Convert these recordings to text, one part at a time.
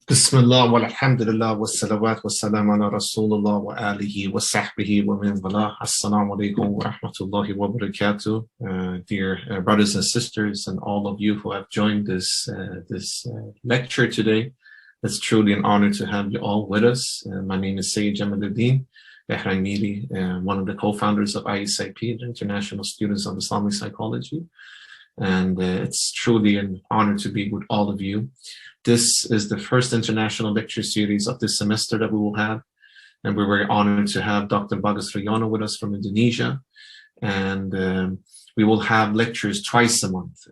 Bismillah walhamdulillah wassalawat wassalam ala Rasulullah wa alihi wa sahbihi wa min wala. Assalamu alaikum wa rahmatullahi wa barakatuh. Dear brothers and sisters, and all of you who have joined this lecture today, it's truly an honor to have you all with us. My name is Sayyid Jamaluddin Ehraimili, one of the co-founders of ISIP, the International Students of Islamic Psychology. And it's truly an honor to be with all of you. This is the first international lecture series of this semester that we will have. And we're very honored to have Dr. Bagus Riyono with us from Indonesia. And we will have lectures twice a month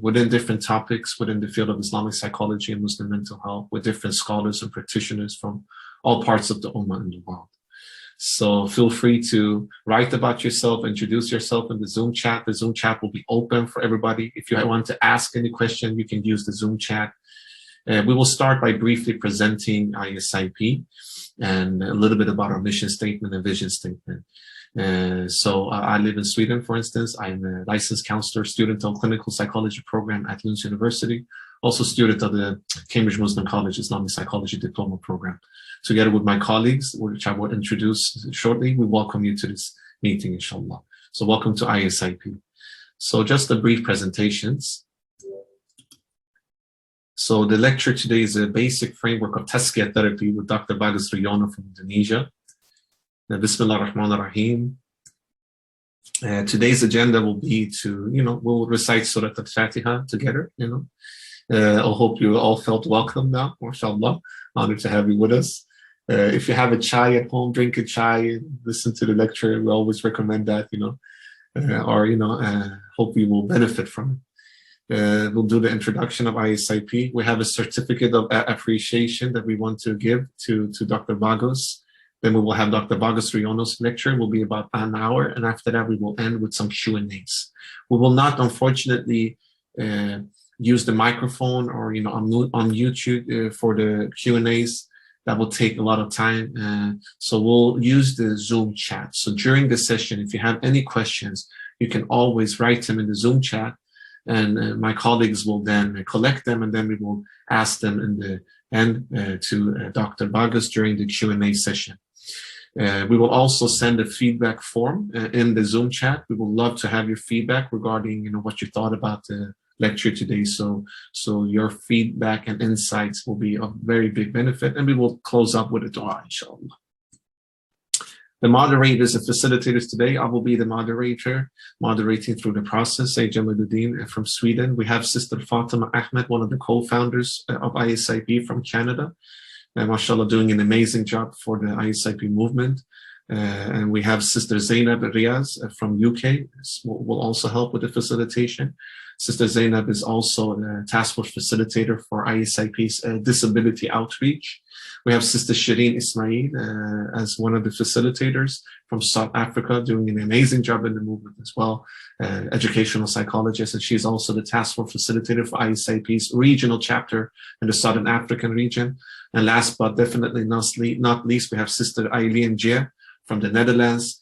within different topics within the field of Islamic psychology and Muslim mental health with different scholars and practitioners from all parts of the Ummah in the world. So feel free to write about yourself, introduce yourself in the Zoom chat. The Zoom chat will be open for everybody. If you want to ask any question, you can use the Zoom chat. We will start by briefly presenting ISIP and a little bit about our mission statement and vision statement. So I live in Sweden, for instance. I'm a licensed counselor, student of clinical psychology program at Lund University, also student of the Cambridge Muslim College Islamic Psychology Diploma Program. Together with my colleagues, which I will introduce shortly, we welcome you to this meeting, inshallah. So welcome to ISIP. So just a brief presentations. So the lecture today is a basic framework of Tazkiya therapy with Dr. Bagus Riyono from Indonesia. Bismillah ar-Rahman ar-Rahim. Today's agenda will be to, we'll recite Surah Al-Fatiha together, I hope you all felt welcome now, mashallah. Honored to have you with us. If you have a chai at home, drink a chai, listen to the lecture. We always recommend that, hope you will benefit from it. We'll do the introduction of ISIP. We have a certificate of appreciation that we want to give to Dr. Bagus. Then we will have Dr. Bagus Riyono's lecture. It will be about an hour. And after that, we will end with some Q&As. We will not, unfortunately, use the microphone or, on YouTube for the Q&As. That will take a lot of time. So we'll use the Zoom chat. So during the session, if you have any questions, you can always write them in the Zoom chat. And my colleagues will then collect them, and then we will ask them in the end to Dr. Bagus during the Q&A session. We will also send a feedback form in the Zoom chat. We would love to have your feedback regarding, what you thought about the lecture today. So your feedback and insights will be of very big benefit, and we will close up with a dua, inshallah. The moderators and facilitators today, I will be the moderator, moderating through the process, Sayyid Jamaluddin from Sweden. We have Sister Fatima Ahmed, one of the co-founders of ISIP from Canada, mashallah, doing an amazing job for the ISIP movement. And we have Sister Zainab Riaz from UK, will also help with the facilitation. Sister Zainab is also a task force facilitator for ISIP's disability outreach. We have Sister Shireen Ismail as one of the facilitators from South Africa, doing an amazing job in the movement as well, educational psychologist, and she's also the task force facilitator for ISIP's regional chapter in the Southern African region. And last but definitely not least, we have Sister Eileen Jia from the Netherlands,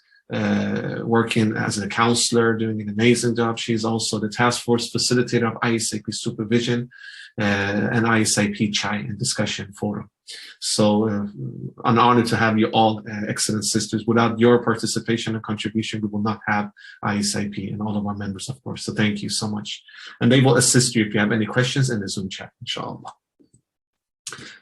working as a counselor, doing an amazing job. She's also the task force facilitator of ISIP supervision and ISIP Chai and discussion forum. So an honor to have you all, excellent sisters. Without your participation and contribution, we will not have ISIP and all of our members, of course. So thank you so much. And they will assist you if you have any questions in the Zoom chat, inshallah.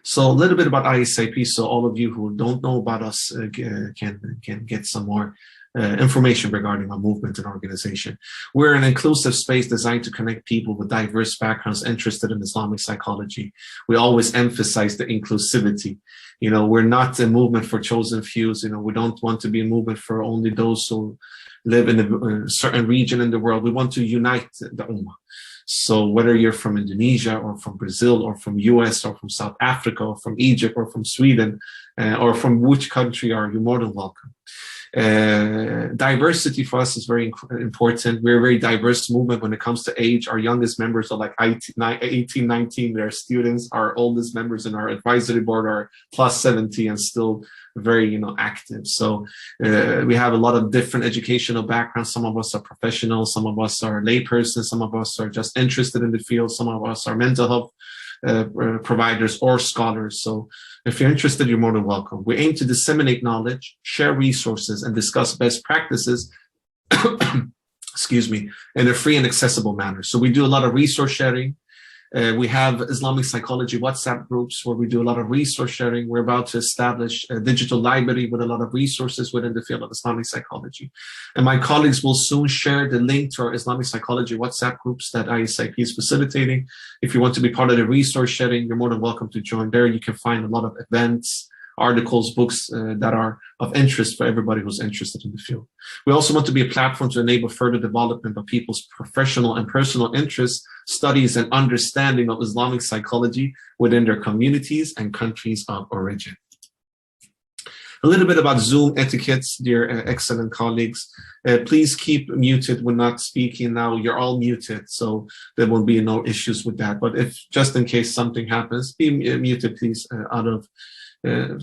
So a little bit about ISIP, so all of you who don't know about us can get some more information regarding our movement and organization. We're an inclusive space designed to connect people with diverse backgrounds interested in Islamic psychology. We always emphasize the inclusivity. We're not a movement for chosen fews. We don't want to be a movement for only those who live in a certain region in the world. We want to unite the Ummah. So whether you're from Indonesia or from Brazil or from US or from South Africa or from Egypt or from Sweden or from which country are you, more than welcome. Diversity for us is very important. We're a very diverse movement when it comes to age. Our youngest members are like 18, 19. They're students. Our oldest members in our advisory board are plus 70 and still very, active. So we have a lot of different educational backgrounds. Some of us are professionals. Some of us are laypersons. Some of us are just interested in the field. Some of us are mental health providers or scholars. So if you're interested, you're more than welcome. We aim to disseminate knowledge, share resources, and discuss best practices excuse me, in a free and accessible manner. So we do a lot of resource sharing. We have Islamic Psychology WhatsApp groups where we do a lot of resource sharing. We're about to establish a digital library with a lot of resources within the field of Islamic psychology. And my colleagues will soon share the link to our Islamic Psychology WhatsApp groups that ISIP is facilitating. If you want to be part of the resource sharing, you're more than welcome to join there. You can find a lot of events, articles, books that are of interest for everybody who's interested in the field. We also want to be a platform to enable further development of people's professional and personal interests, studies, and understanding of Islamic psychology within their communities and countries of origin. A little bit about Zoom etiquettes, dear excellent colleagues. Please keep muted when not speaking now. You're all muted, so there will be no issues with that. But if just in case something happens, be muted, please,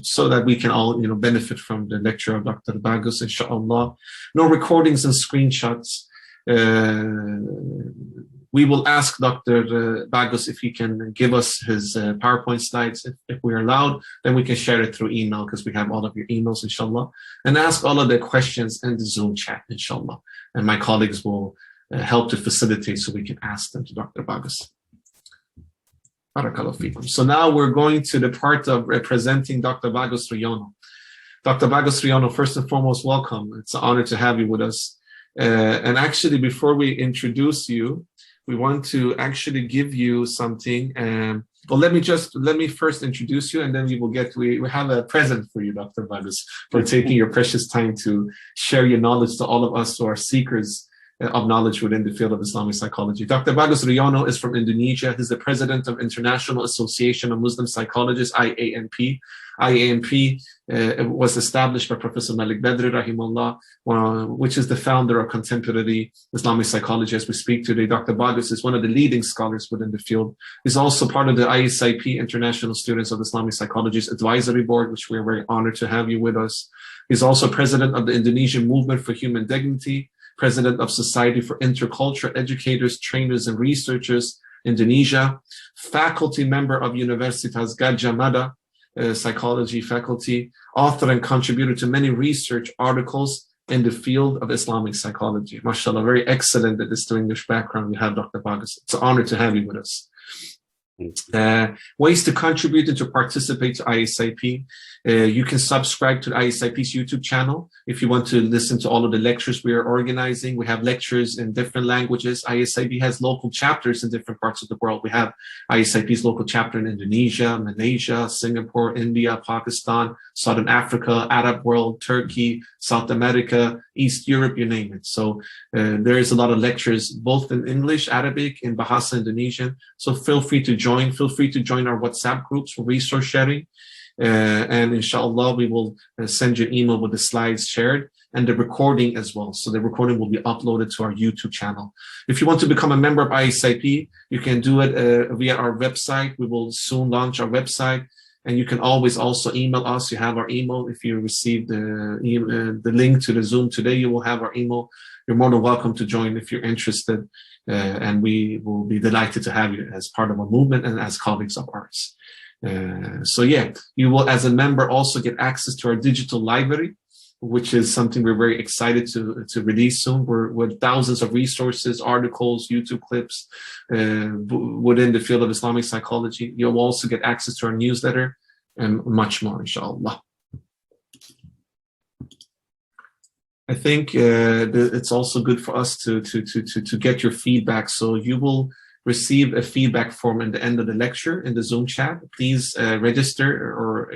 so that we can all, benefit from the lecture of Dr. Bagus, inshallah. No recordings and screenshots. We will ask Dr. Bagus if he can give us his PowerPoint slides. If we're allowed, then we can share it through email because we have all of your emails, inshallah. And ask all of the questions in the Zoom chat, inshallah. And my colleagues will help to facilitate so we can ask them to Dr. Bagus. So now we're going to the part of representing Dr. Bagus Riyono. Dr. Bagus Riyono, first and foremost, welcome. It's an honor to have you with us. And actually, before we introduce you, we want to actually give you something. Well, let me first introduce you, and then we have a present for you, Dr. Bagus, for taking your precious time to share your knowledge to all of us who are seekers of knowledge within the field of Islamic psychology. Dr. Bagus Riyono is from Indonesia. He's the president of International Association of Muslim Psychologists, IAMP. IAMP was established by Professor Malik Badri, rahimahullah, which is the founder of contemporary Islamic psychology as we speak today. Dr. Bagus is one of the leading scholars within the field. He's also part of the ISIP, International Students of Islamic Psychology's Advisory Board, which we are very honored to have you with us. He's also president of the Indonesian Movement for Human Dignity, president of Society for Intercultural Educators, Trainers, and Researchers, Indonesia, faculty member of Universitas Gadjah Mada, psychology faculty, author and contributor to many research articles in the field of Islamic psychology. MashaAllah, very excellent at this English background you have, Dr. Bagus. It's an honor to have you with us. Ways to contribute and to participate to ISIP. You can subscribe to the ISIP's YouTube channel if you want to listen to all of the lectures we are organizing. We have lectures in different languages. ISIP has local chapters in different parts of the world. We have ISIP's local chapter in Indonesia, Malaysia, Singapore, India, Pakistan, Southern Africa, Arab world, Turkey, South America, East Europe, you name it. So there is a lot of lectures, both in English, Arabic, in Bahasa Indonesian. So feel free to join. Feel free to join our WhatsApp groups for resource sharing. And inshallah, we will send you an email with the slides shared and the recording as well. So the recording will be uploaded to our YouTube channel. If you want to become a member of ISIP, you can do it via our website. We will soon launch our website. And you can always also email us. You have our email. If you receive the link to the Zoom today, you will have our email. You're more than welcome to join if you're interested. And we will be delighted to have you as part of our movement and as colleagues of ours. So yeah, you will as a member also get access to our digital library, which is something we're very excited to release soon. We're with thousands of resources, articles, YouTube clips within the field of Islamic psychology. You'll also get access to our newsletter and much more, inshallah. I think it's also good for us to get your feedback. So you will receive a feedback form at the end of the lecture in the Zoom chat. Please register or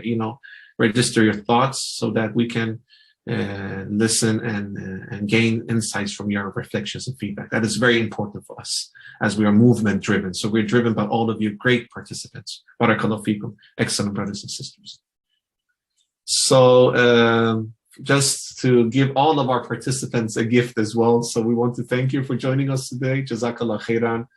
register your thoughts so that we can listen and gain insights from your reflections and feedback. That is very important for us as we are movement driven. So we're driven by all of you great participants. Barakallahu feekum, excellent brothers and sisters. So just to give all of our participants a gift as well. So we want to thank you for joining us today. Jazakallah khairan.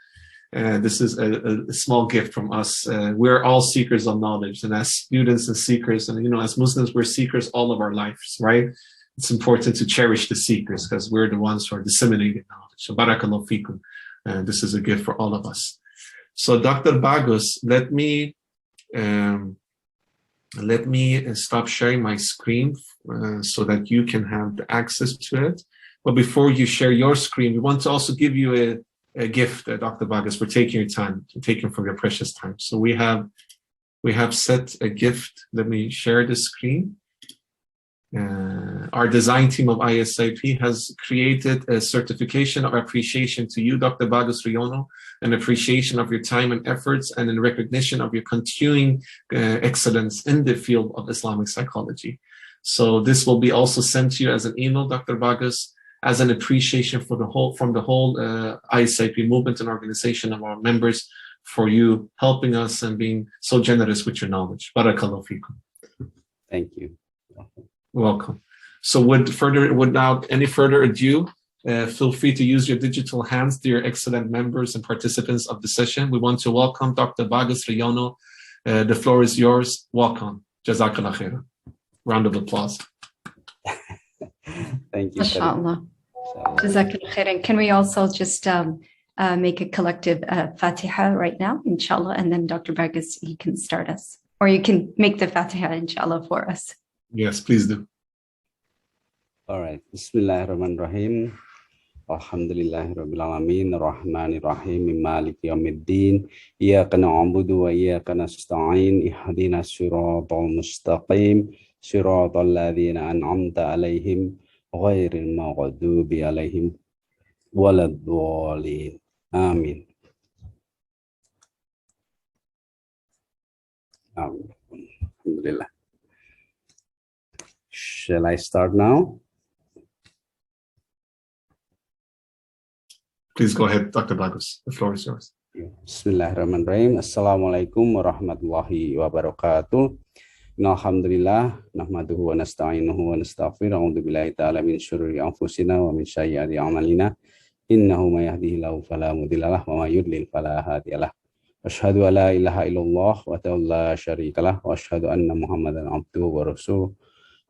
This is a small gift from us. We're all seekers of knowledge, and as students and seekers, and as Muslims, we're seekers all of our lives, right? It's important to cherish the seekers because we're the ones who are disseminating knowledge. So barakallahu feekum. This is a gift for all of us. So Dr. Bagus, let me stop sharing my screen so that you can have the access to it. But before you share your screen, we want to also give you a gift, Dr. Bagus, for taking your time, taking from your precious time. So we have set a gift. Let me share the screen. Our design team of ISIP has created a certification of appreciation to you, Dr. Bagus Riyono, an appreciation of your time and efforts, and in recognition of your continuing excellence in the field of Islamic psychology. So this will be also sent to you as an email, Dr. Bagus, as an appreciation from the whole ISIP movement and organization of our members for you helping us and being so generous with your knowledge. Barakallahu feekum. Thank you. Welcome. So without any further ado, feel free to use your digital hands, dear excellent members and participants of the session. We want to welcome Dr. Bagus Riyono. The floor is yours. Welcome. Jazakallah khairan. Round of applause. Thank you. MashaAllah. Jazakallah khairan. Can we also just make a collective Fatiha right now, inshallah, and then Dr. Bagus, he can start us. Or you can make the Fatiha, inshallah, for us. Yes, please do. All right. Bismillahirrahmanirrahim. Alhamdulillahi Rabbil Alameen. Ar-Rahmanir Rahim. Maliki Yawmiddin. Iyaka na'budu wa iyaka nasta'in. Ihdina siratal mustaqim. Siratal ladzina an'amta alaihim. Ghairil maghdubi alaihim. Waladhdallin. Amin. Alhamdulillah. Shall I start now? Please go ahead, Dr. Bagus. The floor is yours. Bismillahirrahmanirrahim. Assalamualaikum warahmatullahi wabarakatuh. Alhamdulillah, nahmaduhu wa nasta'inuhu wa nastaghfiruh. A'udzu billahi ta'ala min syururi anfusina wa min sayyiati a'malina. Innahu may yahdihillahu fala mudhillalah wa may yudlil fala hadiyalah. Asyhadu an la ilaha illallah wa la syarikalah wa asyhadu anna Muhammadan abduhu wa rasuluh.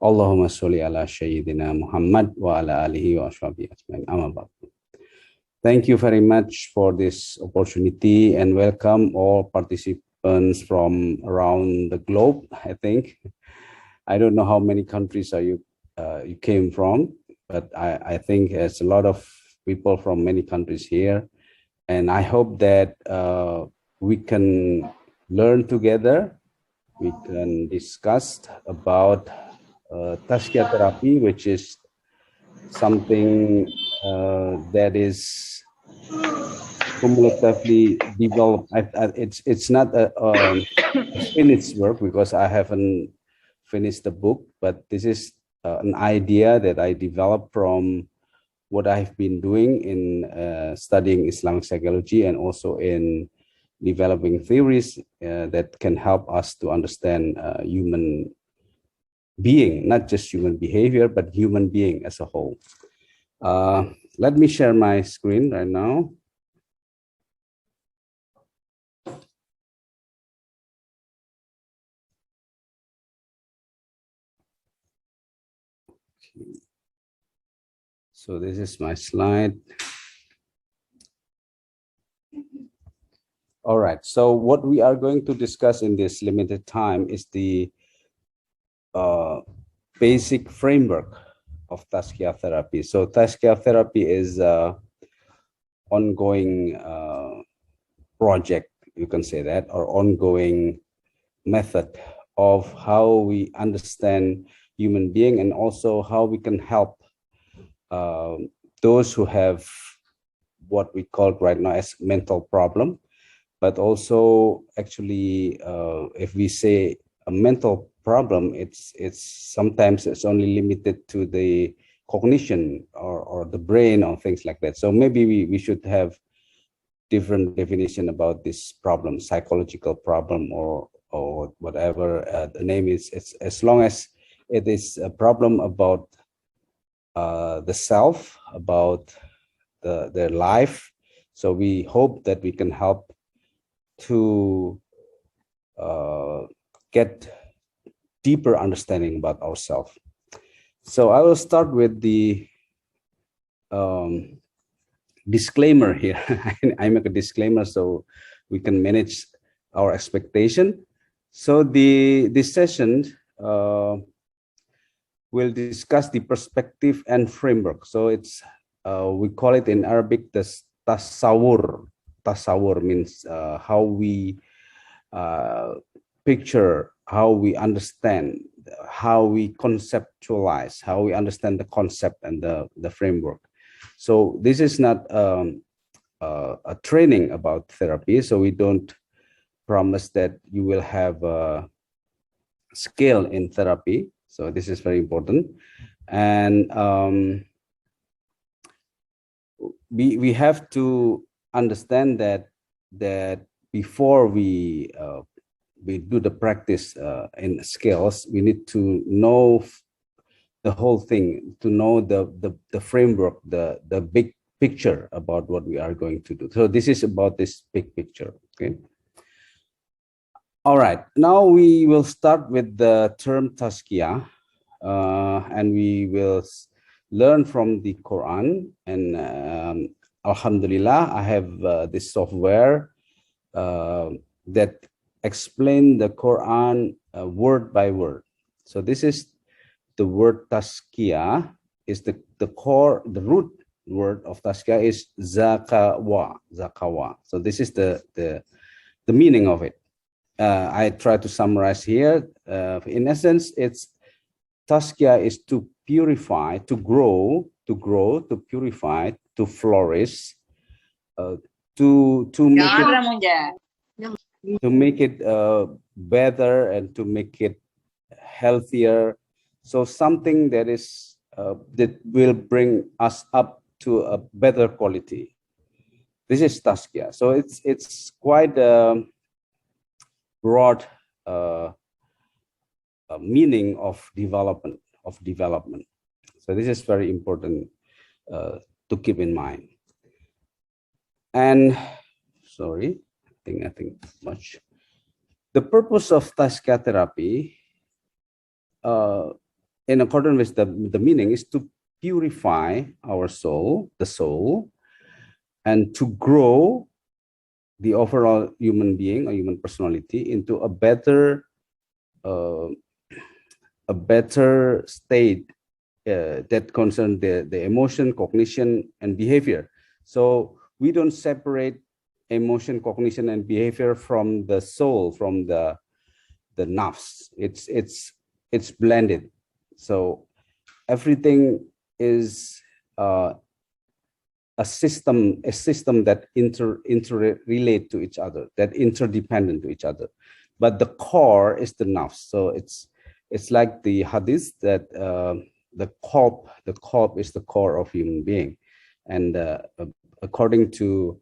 Allahumma sholli ala sayyidina Muhammad wa ala alihi wa ashabihi ajmain. Amma ba'd. Thank you very much for this opportunity and welcome all participants from around the globe. I think I don't know how many countries are you came from, but I think there's a lot of people from many countries here, and I hope that we can learn together. We can discuss about Tazkiya therapy, which is something that is cumulatively developed. It's not a finished work because I haven't finished the book, but this is an idea that I developed from what I've been doing in studying Islamic psychology and also in developing theories that can help us to understand human being, not just human behavior, but human being as a whole. Let me share my screen right now. Okay. So this is my slide. All right, so what we are going to discuss in this limited time is the basic framework of Tazkiya therapy. So Tazkiya therapy is an ongoing project, you can say that, or ongoing method of how we understand human being and also how we can help those who have what we call right now as mental problem, but also actually if we say a mental problem, it's sometimes it's only limited to the cognition or the brain or things like that. So maybe we should have different definition about this problem, psychological problem or whatever the name is. It's as long as it is a problem about the self, about their life. So we hope that we can help to get deeper understanding about ourselves. So I will start with the disclaimer here. I make a disclaimer so we can manage our expectation. So this session will discuss the perspective and framework. So it's we call it in Arabic the tasawur. Tasawur means how we picture, how we understand, how we conceptualize, how we understand the concept and the framework. So this is not a training about therapy. So we don't promise that you will have a skill in therapy. So this is very important. And we have to understand that before we do the practice in skills, we need to know the whole thing, to know the framework, the big picture about what we are going to do. So this is about this big picture. Okay. All right. Now we will start with the term Tazkiya, and we will learn from the Quran. And Alhamdulillah, I have this software that explain the Quran word by word. So this is the word Tazkiya, is the core, the root word of Tazkiya is zakawa. So this is the meaning of it. I try to summarize here. In essence, it's Tazkiya is to purify, to grow, to purify, to flourish, to make it better and to make it healthier. So something that is that will bring us up to a better quality. This is Tazkiya. So it's quite broad meaning of development. So this is very important to keep in mind. And sorry, I think much. The purpose of Tazkiya therapy, in accordance with the meaning, is to purify our soul, the soul, and to grow the overall human being or human personality into a better state that concerns the emotion, cognition, and behavior. So we don't separate emotion, cognition, and behavior from the soul, from the nafs. It's blended. So everything is a system that interrelate to each other, that interdependent to each other. But the core is the nafs. So it's like the hadith that the qalb is the core of human being, and according to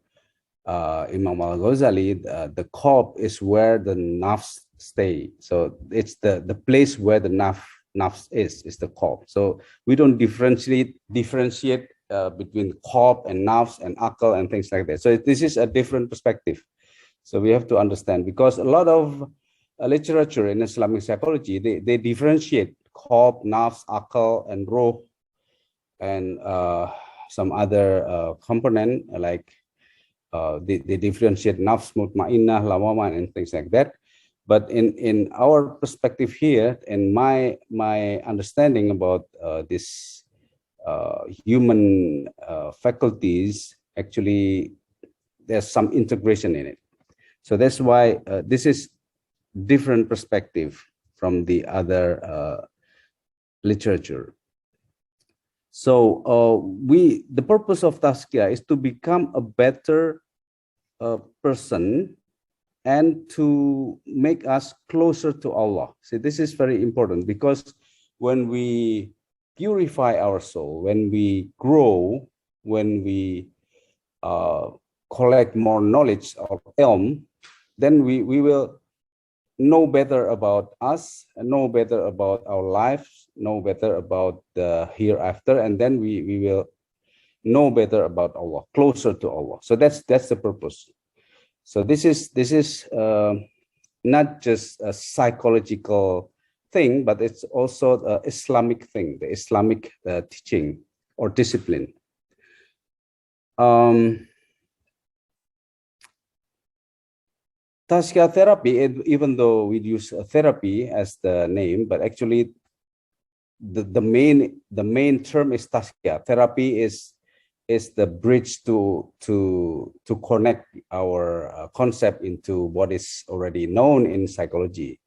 Imam Al-Ghazali, the qalb is where the nafs stay. So it's the place where the nafs is the qalb. So we don't differentiate between qalb and nafs and akal and things like that. So this is a different perspective. So we have to understand, because a lot of literature in Islamic psychology, they differentiate qalb, nafs, akal, and ruh, and some other component like they differentiate nafs, mutmainnah, lawama, and things like that. But in our perspective here, and my understanding about this human faculties, actually there's some integration in it. So that's why this is different perspective from the other literature. So the purpose of Tazkiya is to become a better person and to make us closer to Allah. See, this is very important, because when we purify our soul, when we grow, when we collect more knowledge of ilm, then we will know better about us, know better about our lives, know better about the hereafter, and then we will know better about Allah, closer to Allah. So that's the purpose. So this is not just a psychological thing, but it's also an Islamic thing, the Islamic teaching or discipline. Tazkiya therapy, even though we use therapy as the name, but actually the main term is Tazkiya. Therapy is the bridge to connect our concept into what is already known in psychology.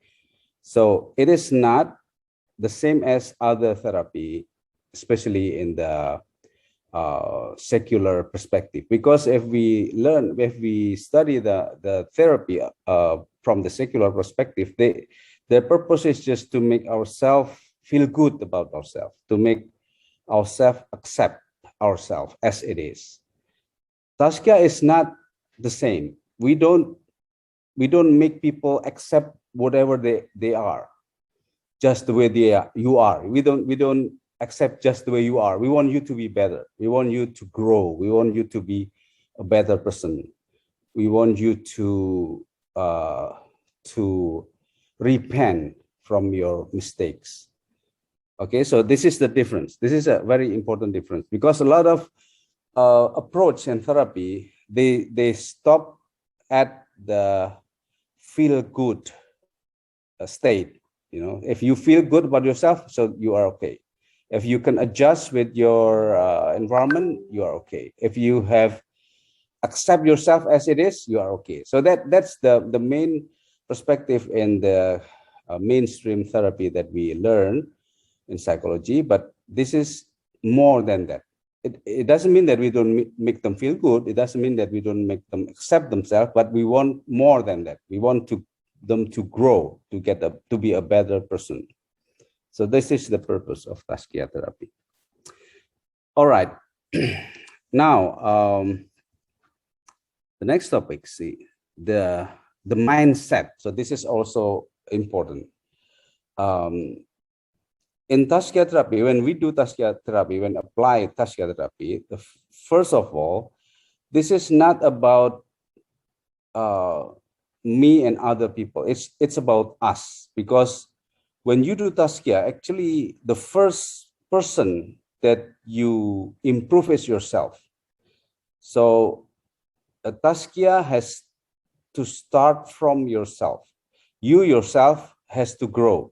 So it is not the same as other therapy, especially in the secular perspective, because if we study the therapy from the secular perspective, their purpose is just to make ourselves feel good about ourselves, to make ourselves accept ourselves as it is. Tazkiya is not the same. We don't make people accept whatever they are, just the way you are. We don't accept just the way you are. We want you to be better. We want you to grow. We want you to be a better person. We want you to repent from your mistakes. Okay, so this is the difference. This is a very important difference, because a lot of approach and therapy, they stop at the feel good state. You know, if you feel good about yourself, so you are okay. If you can adjust with your environment, you are okay. If you have accept yourself as it is, you are okay. So that's the main perspective in the mainstream therapy that we learn in psychology. But this is more than that. It doesn't mean that we don't make them feel good. It doesn't mean that we don't make them accept themselves, but we want more than that. We want them to grow, to be a better person. So this is the purpose of Tazkiya therapy. All right. Now, the next topic, see, the mindset. So this is also important. In Tazkiya therapy, when we do Tazkiya therapy, when apply Tazkiya therapy, first of all, this is not about me and other people. It's about us, because when you do Tazkiya, actually the first person that you improve is yourself. So a Tazkiya has to start from yourself. You yourself has to grow,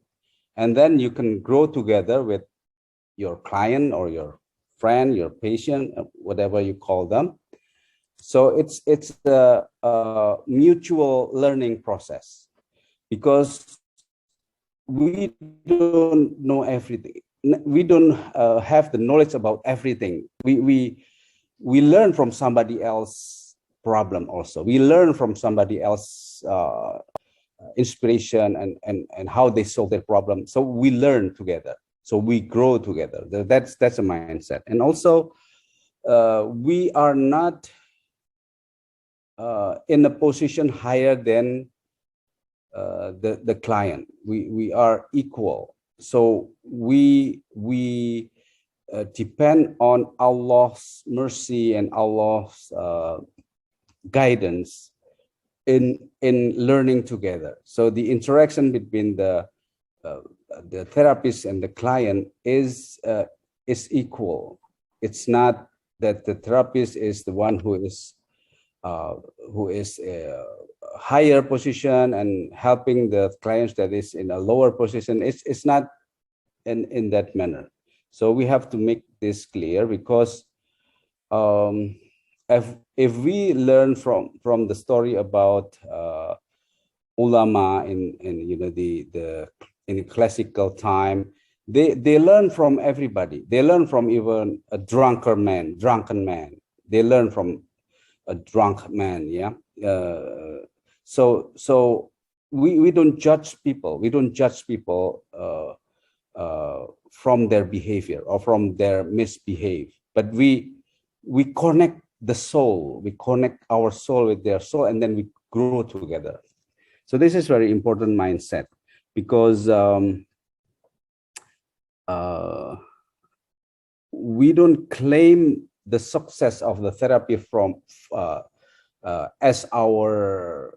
and then you can grow together with your client or your friend, your patient, whatever you call them. So it's a mutual learning process, because we don't know everything. We don't have the knowledge about everything. We learn from somebody else's problem also. We learn from somebody else's inspiration and how they solve their problem. So we learn together. So we grow together. That's a mindset. And also, we are not in a position higher than the client. We are equal. So we depend on Allah's mercy and Allah's guidance in learning together. So the interaction between the therapist and the client is equal. It's not that the therapist is the one who is a higher position and helping the clients that is in a lower position. It's not in that manner. So we have to make this clear, because if we learn from the story about ulama in the classical time, they learn from everybody. They learn from even a drunken man. They learn from a drunk man. Yeah. So we don't judge people. We don't judge people from their behavior or from their misbehave, but we connect the soul. We connect our soul with their soul, and then we grow together. So this is very important mindset, because we don't claim the success of the therapy from as our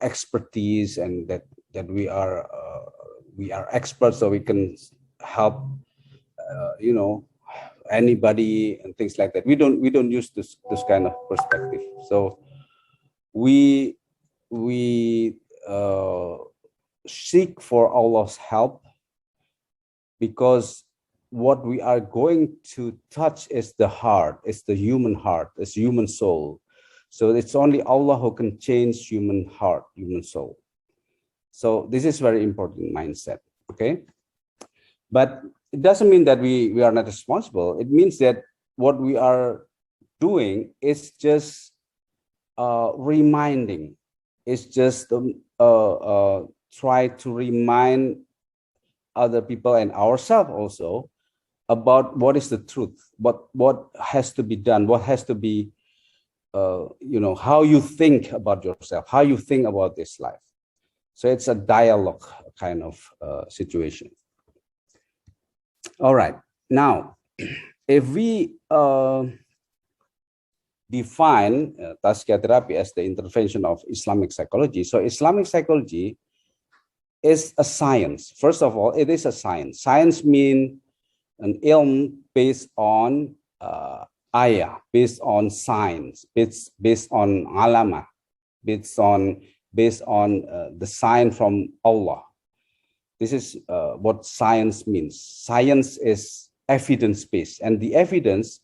expertise, and that we are experts, so we can help anybody and things like that. We don't use this kind of perspective. So we we seek for Allah's help, because what we are going to touch is the heart, it's the human heart, it's human soul. So it's only Allah who can change human heart, human soul. So this is very important mindset, okay? But it doesn't mean that we are not responsible. It means that what we are doing is just reminding. It's just try to remind other people and ourselves also about what is the truth, what has to be done, what has to be, how you think about yourself, how you think about this life. So it's a dialogue kind of situation. All right. Now, if we define Tazkiya therapy as the intervention of Islamic psychology, so Islamic psychology is a science. First of all, it is a science. Science means an ilm based on ayah, based on science, based on alama, based on the sign from Allah. This is what science means. Science is evidence-based, and the evidence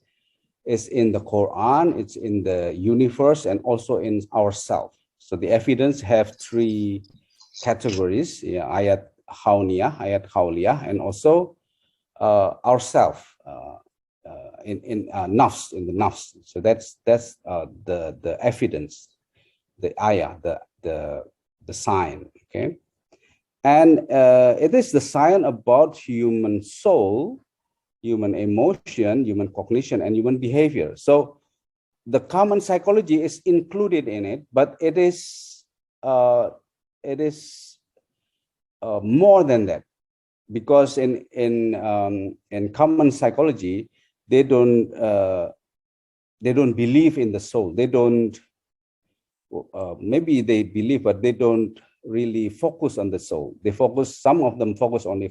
is in the Quran, it's in the universe, and also in ourselves. So the evidence have three categories: ayat hawniyah, ayat khawliyah, and also ourself in nafs, in the nafs. So that's the evidence, the ayah, the sign. Okay, and it is the sign about human soul, human emotion, human cognition, and human behavior. So the common psychology is included in it, but it is more than that, because in common psychology they don't believe in the soul. They don't. Maybe they believe, but they don't really focus on the soul. They focus. Some of them focus only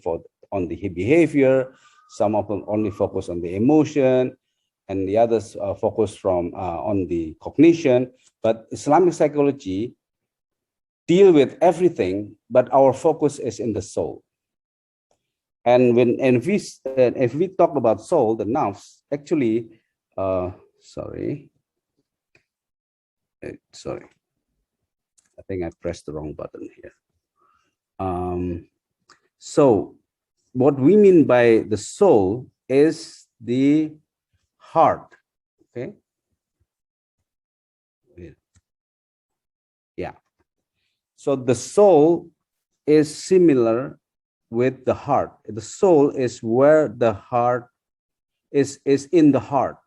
on the behavior. Some of them only focus on the emotion, and the others focus on the cognition. But Islamic psychology deal with everything, but our focus is in the soul. And if we talk about soul, the nafs, actually, sorry, I think I pressed the wrong button here. So what we mean by the soul is the heart. Okay. Yeah. So the soul is similar with the heart. The soul is where the heart is in the heart.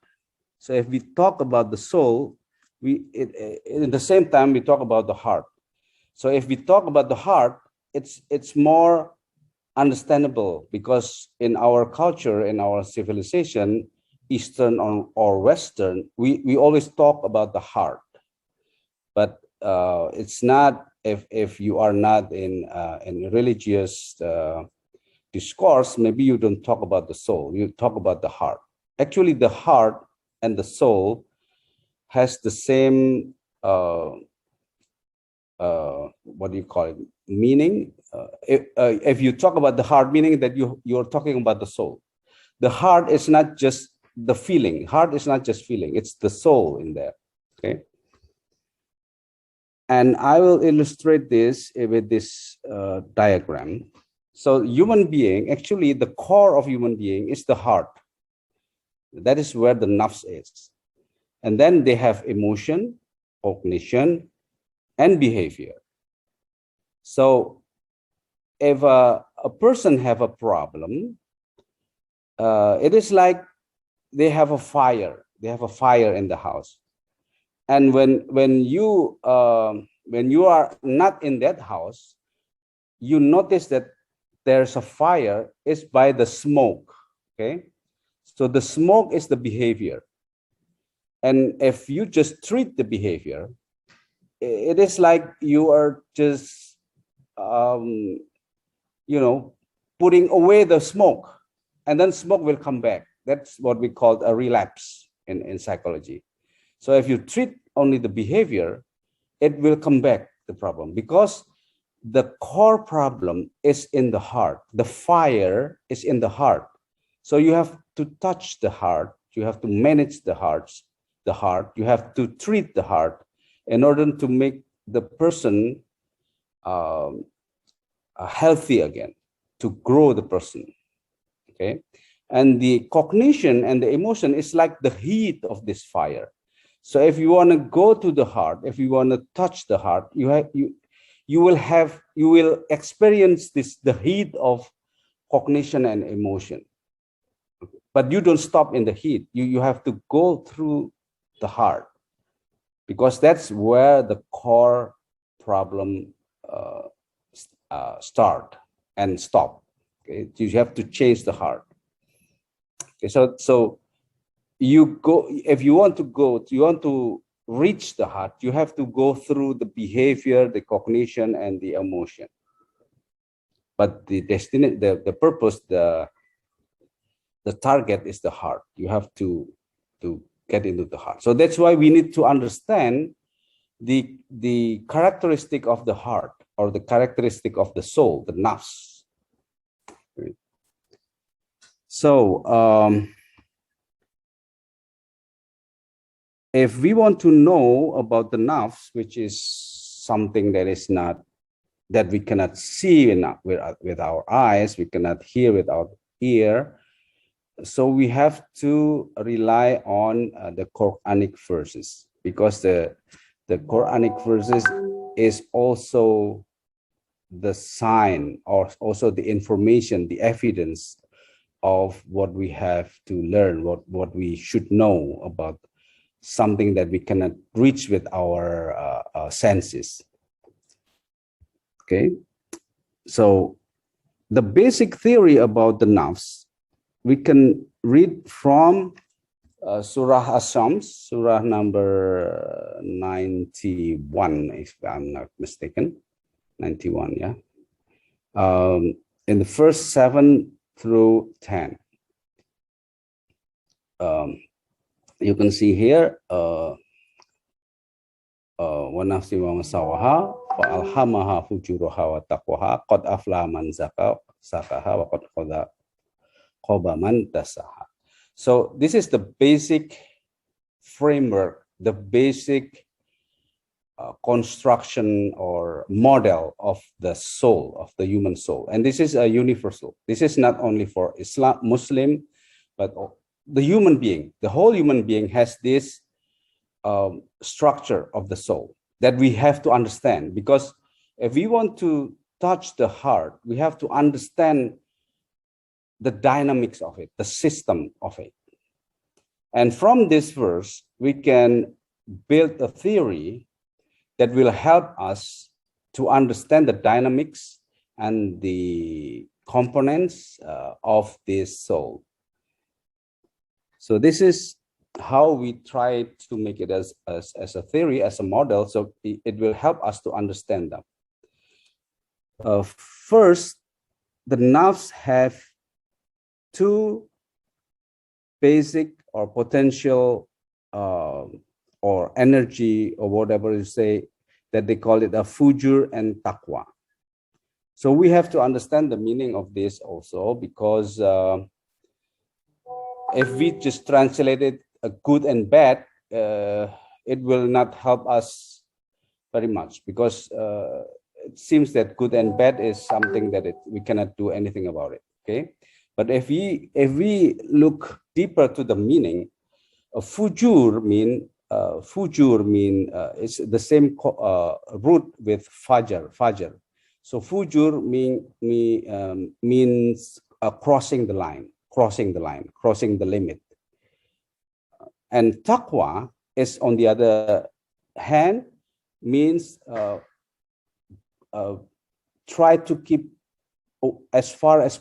So if we talk about the soul, at the same time we talk about the heart. So if we talk about the heart, it's more understandable, because in our culture, in our civilization, Eastern or Western, we always talk about the heart. But it's not, if you are not in religious discourse, maybe you don't talk about the soul, you talk about the heart. Actually, the heart and the soul has the same what do you call it, meaning. If you talk about the heart, meaning that you're talking about the soul. The heart is not just the feeling. Heart is not just feeling, it's the soul in there. Okay. And I will illustrate this with this diagram. So human being, actually the core of human being is the heart. That is where the nafs is. And then they have emotion, cognition, and behavior. So if a person have a problem, it is like they have a fire. They have a fire in the house. And when you are not in that house, you notice that there's a fire is by the smoke. Okay, so the smoke is the behavior. And if you just treat the behavior, it is like you are just putting away the smoke, and then smoke will come back. That's what we call a relapse in psychology. So if you treat only the behavior, it will come back. the problem, because the core problem is in the heart. The fire is in the heart. So you have to touch the heart. You have to manage the heart. You have to treat the heart in order to make the person healthy again, to grow the person. Okay, and the cognition and the emotion is like the heat of this fire. So if you want to go to the heart, if you want to touch the heart, you will experience the heat of cognition and emotion. But you don't stop in the heat. You have to go through the heart, because that's where the core problem start and stop. Okay, you have to change the heart. Okay, so you go, if you want to reach the heart, you have to go through the behavior, the cognition, and the emotion. But the purpose, the target is the heart. You have to get into the heart. So that's why we need to understand the characteristic of the heart, or the characteristic of the soul, the nafs. So if we want to know about the nafs, which is something that we cannot see with our eyes, we cannot hear with our ear, so we have to rely on the Quranic verses, because the Quranic verses is also the sign, or also the information, the evidence of what we have to learn, what we should know about something that we cannot reach with our senses. Okay, so the basic theory about the nafs we can read from Surah As-Shams, Surah number 91, if I'm not mistaken, 91, yeah. In the first 7 through 10. You can see here, وَنَفْسٍ وَمَسَوَّاهَا وَأَلْهَمَهَا فُجُورَهَا وَتَقْوَاهَا قَدْ أَفْلَحَ مَنْ زَكَّاهَا وَقَدْ خَابَ مَنْ دَسَّاهَا. So this is the basic framework, the basic construction or model of the soul, of the human soul. And this is a universal. This is not only for Islam, Muslim, but the human being, the whole human being has this structure of the soul that we have to understand. Because if we want to touch the heart, we have to understand the dynamics of it, the system of it. And from this verse, we can build a theory that will help us to understand the dynamics and the components of this soul. So this is how we try to make it as a theory, as a model, so it will help us to understand them. First, the nafs have two basic or potential or energy, or whatever you say, that they call it a fujur and taqwa. So we have to understand the meaning of this also, because if we just translate it good and bad, it will not help us very much, because it seems that good and bad is something that we cannot do anything about it. Okay, but if we look deeper to the meaning, fujur mean it's the same root with fajr. So fujur means crossing the line, crossing the limit. And taqwa is, on the other hand, means try to keep as far as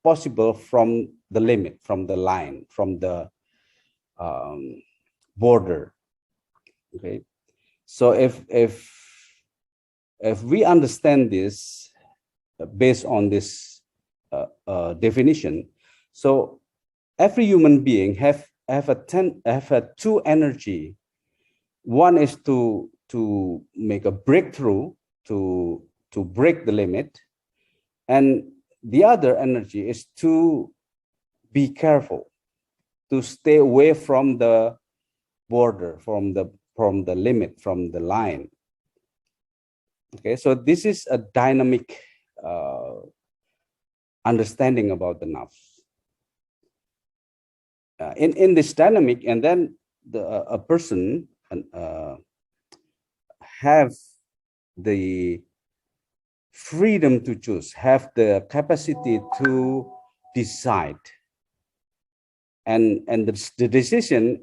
possible from the limit, from the line, from the border. Okay, so if we understand this based on this definition, so every human being have two energy. One is to make a breakthrough to break the limit, and the other energy is to be careful, to stay away from the border, from the limit, from the line. Okay, so this is a dynamic understanding about the nafs. In this dynamic, and then a person have the freedom to choose, have the capacity to decide, and the decision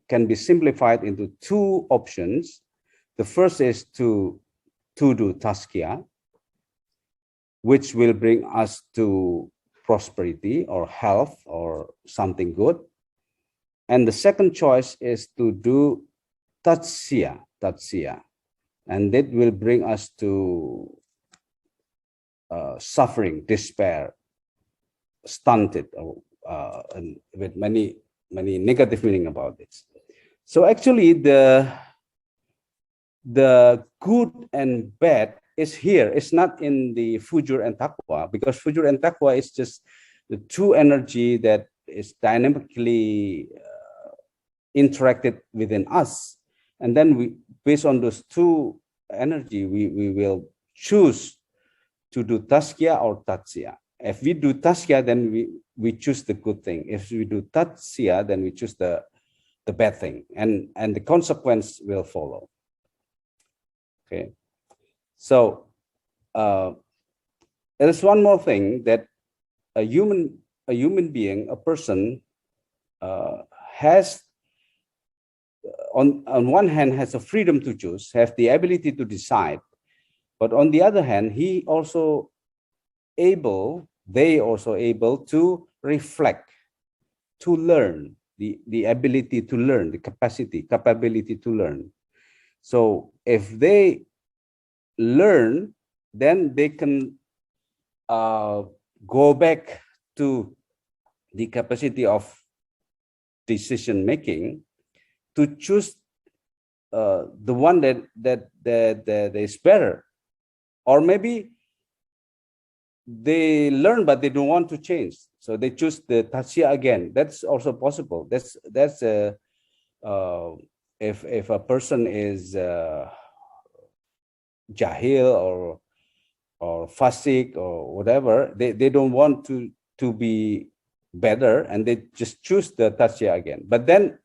can be simplified into two options. The first is to do Tazkiya, which will bring us to prosperity or health or something good. And the second choice is to do Tazkiya, and that will bring us to suffering, despair, stunted, and with many negative meaning about it. So actually, the good and bad is here. It's not in the fujur and taqwa, because fujur and taqwa is just the two energy that is dynamically interacted within us, and then we, based on those two energy, we will choose to do Tazkiya or Tazkiya. If we do Tazkiya, then we choose the good thing. If we do Tazkiya, then we choose the bad thing, and the consequence will follow. Okay, so there is one more thing, that a human being, a person, has on one hand has a freedom to choose, have the ability to decide, but on the other hand, they also able to reflect, to learn, the ability to learn, the capability to learn. So if they learn, then they can go back to the capacity of decision making, to choose the one that is better. Or maybe they learn but they don't want to change, so they choose the Tazkiya again. That's also possible. That's if a person is jahil or fasik or whatever, they don't want to be better, and they just choose the Tazkiya again. But then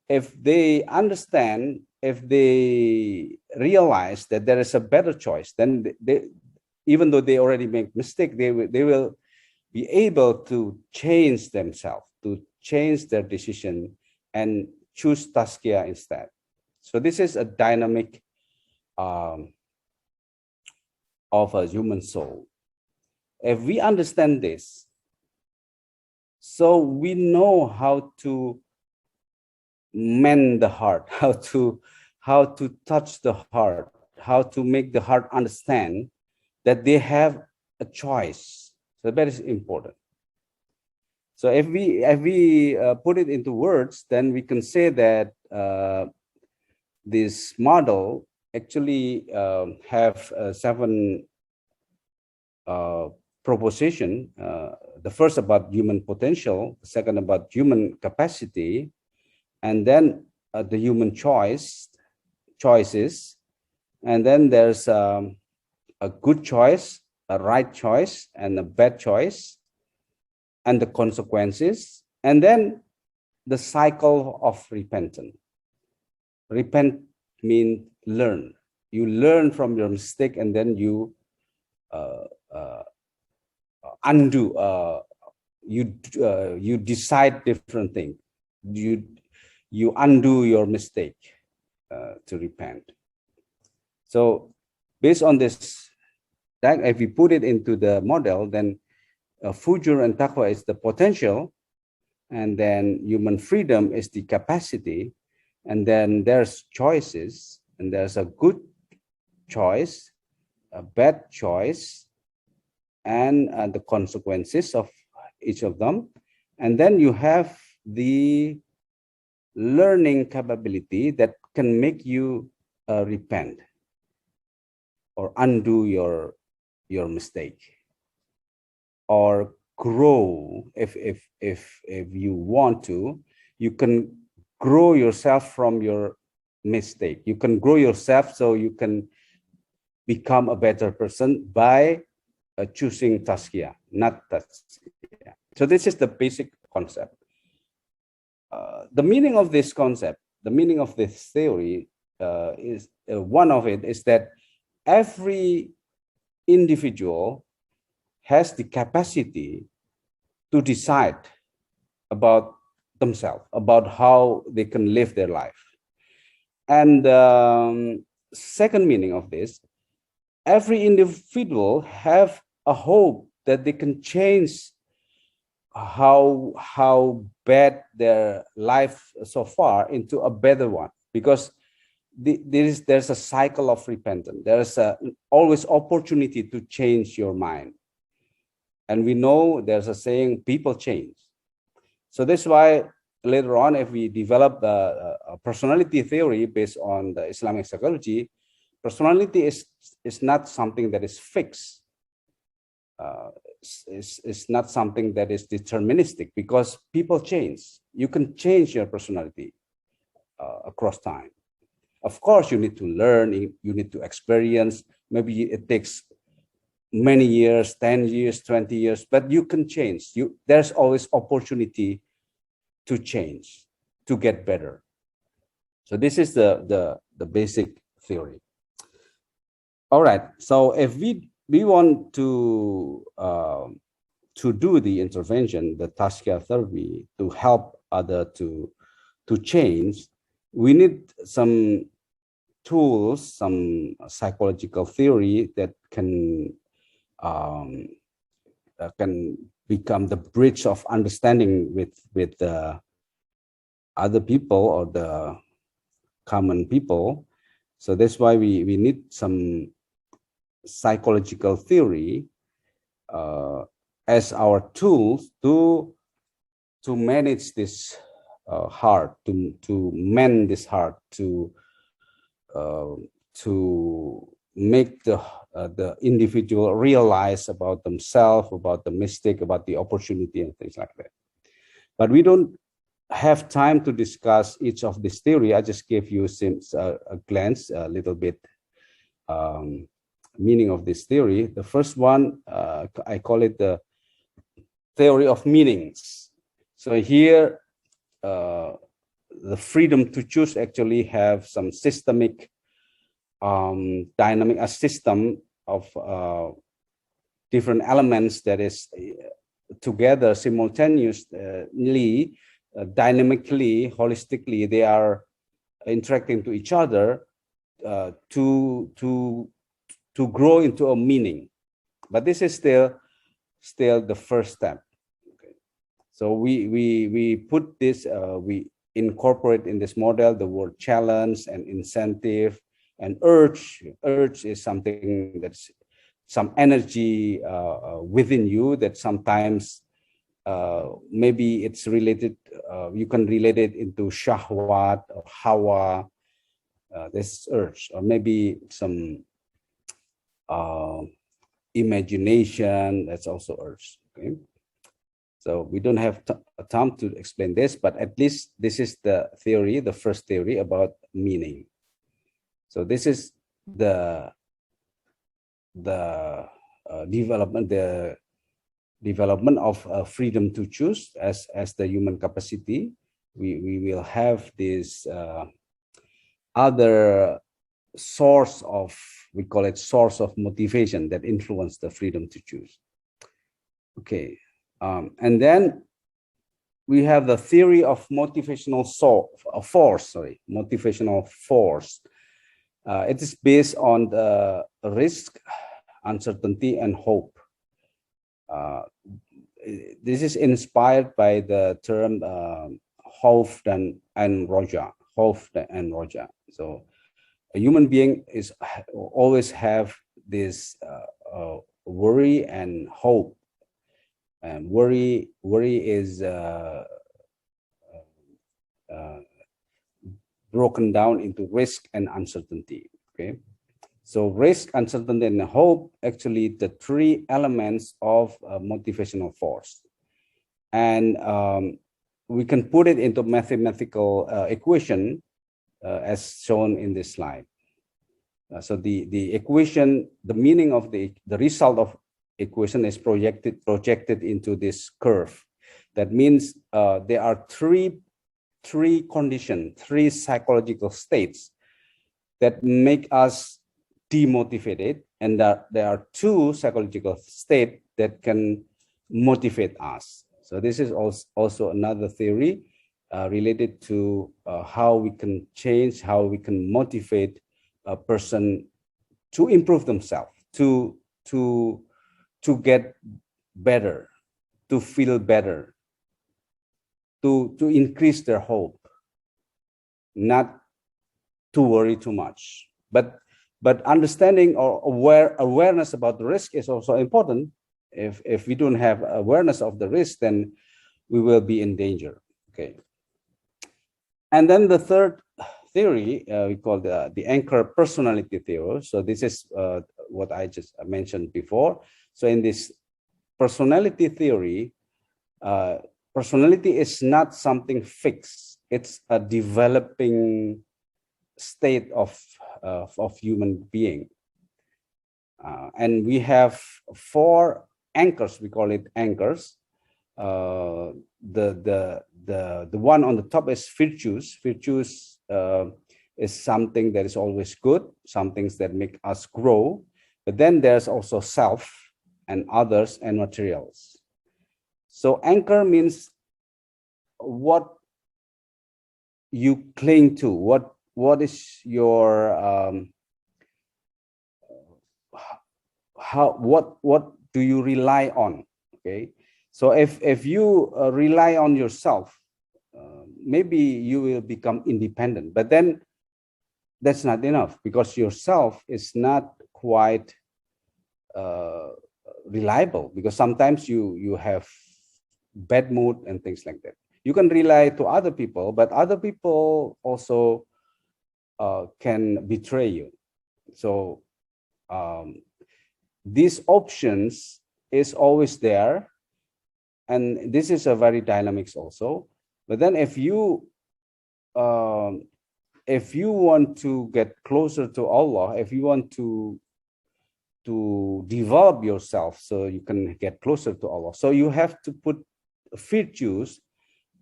if they understand, if they realize that there is a better choice, then they, even though they already make mistake, they will be able to change themselves, to change their decision and choose Tazkiya instead. So this is a dynamic of a human soul. If we understand this, so we know how to mend the heart, how to touch the heart, how to make the heart understand that they have a choice. So that is important. So if we put it into words, then we can say that this model actually have 7 proposition. The first about human potential, the second about human capacity, and then the human choices, and then there's a good choice, a right choice, and a bad choice, and the consequences, and then the cycle of repentance. Repent means learn. You learn from your mistake, and then you undo. You decide different thing. You undo your mistake to repent. So based on this, if we put it into the model, then fujur and taqwa is the potential, and then human freedom is the capacity, and then there's choices, and there's a good choice, a bad choice, and the consequences of each of them. And then you have the learning capability that can make you repent. or undo your mistake, or grow. If you want to, you can grow yourself from your mistake. You can grow yourself so you can become a better person by choosing Tazkiya, not Tazkiya. So this is the basic concept. The meaning of this concept, the meaning of this theory is one of it is that every individual has the capacity to decide about themselves, about how they can live their life. And second meaning of this, every individual have a hope that they can change how bad their life so far into a better one, because there's a cycle of repentance. There's always opportunity to change your mind, and we know there's a saying, people change. So that's why later on, if we develop a personality theory based on the Islamic psychology, personality is not something that is fixed. It's not something that is deterministic, because people change. You can change your personality across time. Of course, you need to learn, you need to experience. Maybe it takes many years, 10 years, 20 years, but you can change. There's always opportunity to change, to get better. So this is the basic theory. All right, so if we want to do the intervention, the Tazkiya therapy, to help other to change, we need some tools, some psychological theory that can become the bridge of understanding with other people or the common people. So that's why we need some psychological theory as our tools to manage this heart, to mend this heart, to make the individual realize about themselves, about the mistake, about the opportunity, and things like that. But we don't have time to discuss each of this theory. I just gave you a glance, a little bit meaning of this theory. The first one, I call it the theory of meanings. So here, the freedom to choose actually have some systemic dynamic, a system of different elements that is together simultaneously, dynamically, holistically, they are interacting to each other to grow into a meaning. But this is still the first step. Okay. So we put this, we incorporate in this model the word challenge and incentive and urge. Urge is something that's some energy within you that sometimes maybe it's related, you can relate it into shahwat or hawa, this urge, or maybe some imagination, that's also urge. Okay, so we don't have time to explain this, but at least this is the theory, the first theory about meaning. So this is the development of freedom to choose as the human capacity. We will have this other source of, we call it source of motivation that influence the freedom to choose. Okay, and then we have the theory of motivational force. Motivational force. It is based on the risk, uncertainty, and hope. This is inspired by the term Khauf and Roja. Khauf and Roja. So a human being is always have this worry and hope. And worry is broken down into risk and uncertainty. Okay, So risk, uncertainty, and hope, actually the three elements of motivational force. And we can put it into mathematical equation as shown in this slide. So the equation, the meaning of the result of equation is projected into this curve. That means there are three conditions, three psychological states that make us demotivated, and that there are two psychological states that can motivate us. So this is also another theory related to how we can change, how we can motivate a person to improve themselves, to get better, to feel better, to increase their hope, not to worry too much. But understanding or awareness about the risk is also important. If we don't have awareness of the risk, then we will be in danger. Okay. And then the third theory we call the anchor personality theory. So this is what I just mentioned before. So in this personality theory, personality is not something fixed. It's a developing state of human being. And we have four anchors, we call it anchors. The one on the top is virtues. Virtues is something that is always good, some things that make us grow. But then there's also self and others and materials. So anchor means what you cling to, what is your what do you rely on? Okay, so if you rely on yourself, maybe you will become independent, but then that's not enough, because yourself is not quite reliable, because sometimes you have bad mood and things like that. You can rely to other people, but other people also can betray you. So these options is always there, and this is a very dynamics also. But then if you want to get closer to Allah, if you want to develop yourself so you can get closer to Allah, so you have to put virtues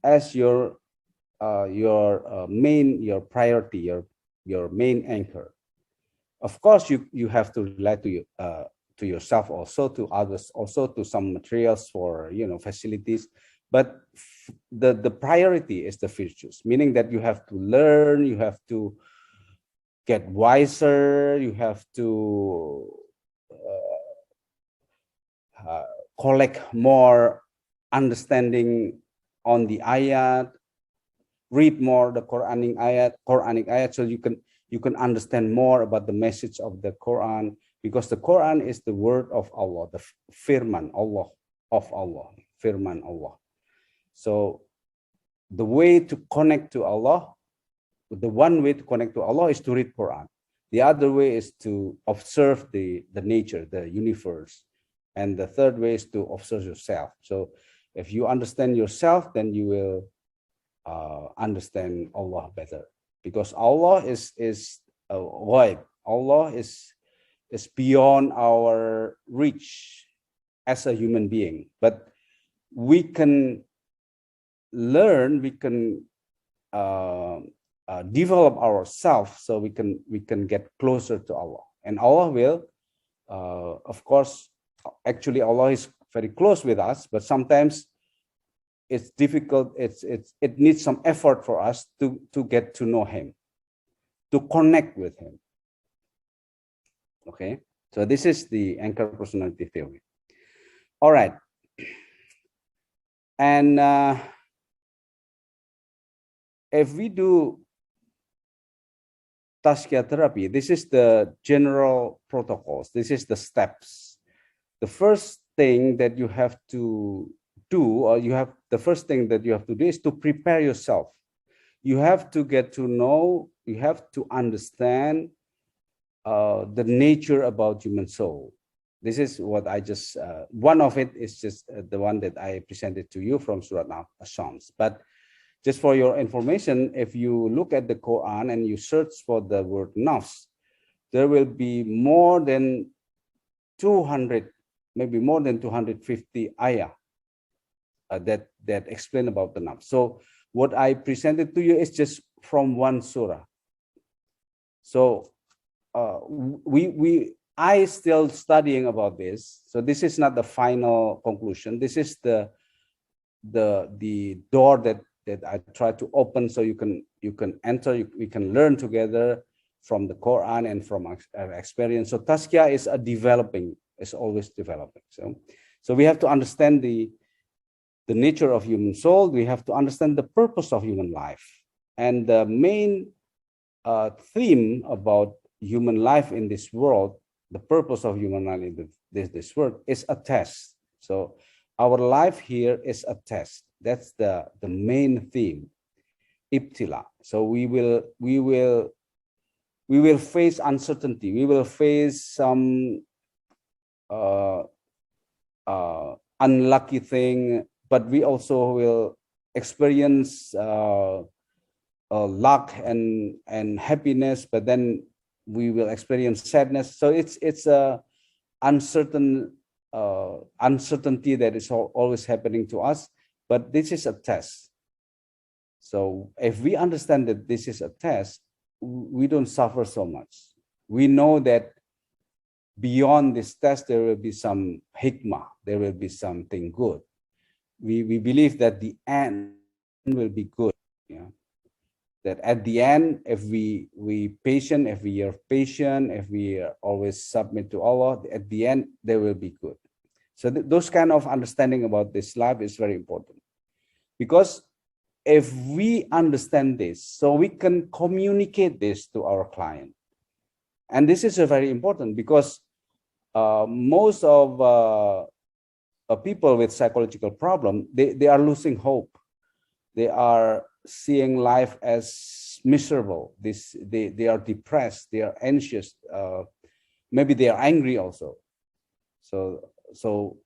as your priority, your main anchor. Of course, you have to rely to yourself, also to others, also to some materials for facilities, but the priority is the virtues, meaning that you have to learn, you have to get wiser, you have to collect more understanding on the ayat, read more the Quranic ayat, so you can understand more about the message of the Quran, because the Quran is the word of Allah, the firman Allah of Allah, firman Allah. So the way to connect to Allah, the one way to connect to Allah is to read Quran. The other way is to observe the nature, the universe. And the third way is to observe yourself. So if you understand yourself, then you will understand Allah better, because Allah is ghaib. Allah is beyond our reach as a human being, but we can learn, we can develop ourselves so we can get closer to Allah, and Allah will of course, actually Allah is very close with us, but sometimes it's difficult. It needs some effort for us to get to know Him, to connect with Him. Okay, so this is the anchor personality theory. All right, and if we do Tazkiya therapy, this is the general protocols. This is the steps. The first thing that you have to do, or the first thing that you have to do is to prepare yourself. You have to get to know, you have to understand the nature about human soul. This is what I just, one of it is just the one that I presented to you from Surah Shams. But just for your information, if you look at the Quran and you search for the word nafs, there will be more than 200, maybe more than 250 ayah that explain about the nafs. So what I presented to you is just from one surah. So I still studying about this. So this is not the final conclusion. This is the door that I try to open, so you can enter, we can learn together from the Quran and from our experience. So Tazkiya is is always developing. So we have to understand the nature of human soul. We have to understand the purpose of human life. And the main theme about human life in this world, the purpose of human life in this world is a test. So our life here is a test. That's the main theme, ibtila. So we will face uncertainty. We will face some unlucky thing, but we also will experience luck and happiness. But then we will experience sadness. So it's a uncertainty that is always happening to us. But this is a test. So if we understand that this is a test, we don't suffer so much. We know that beyond this test, there will be some hikmah, there will be something good. We believe that the end will be good. Yeah. That at the end, if we patient, if we are patient, if we always submit to Allah, at the end, there will be good. So those kind of understanding about this life is very important. Because if we understand this, so we can communicate this to our client. And this is very important because most of people with psychological problem, they are losing hope. They are seeing life as miserable. They are depressed, they are anxious, maybe they are angry also. So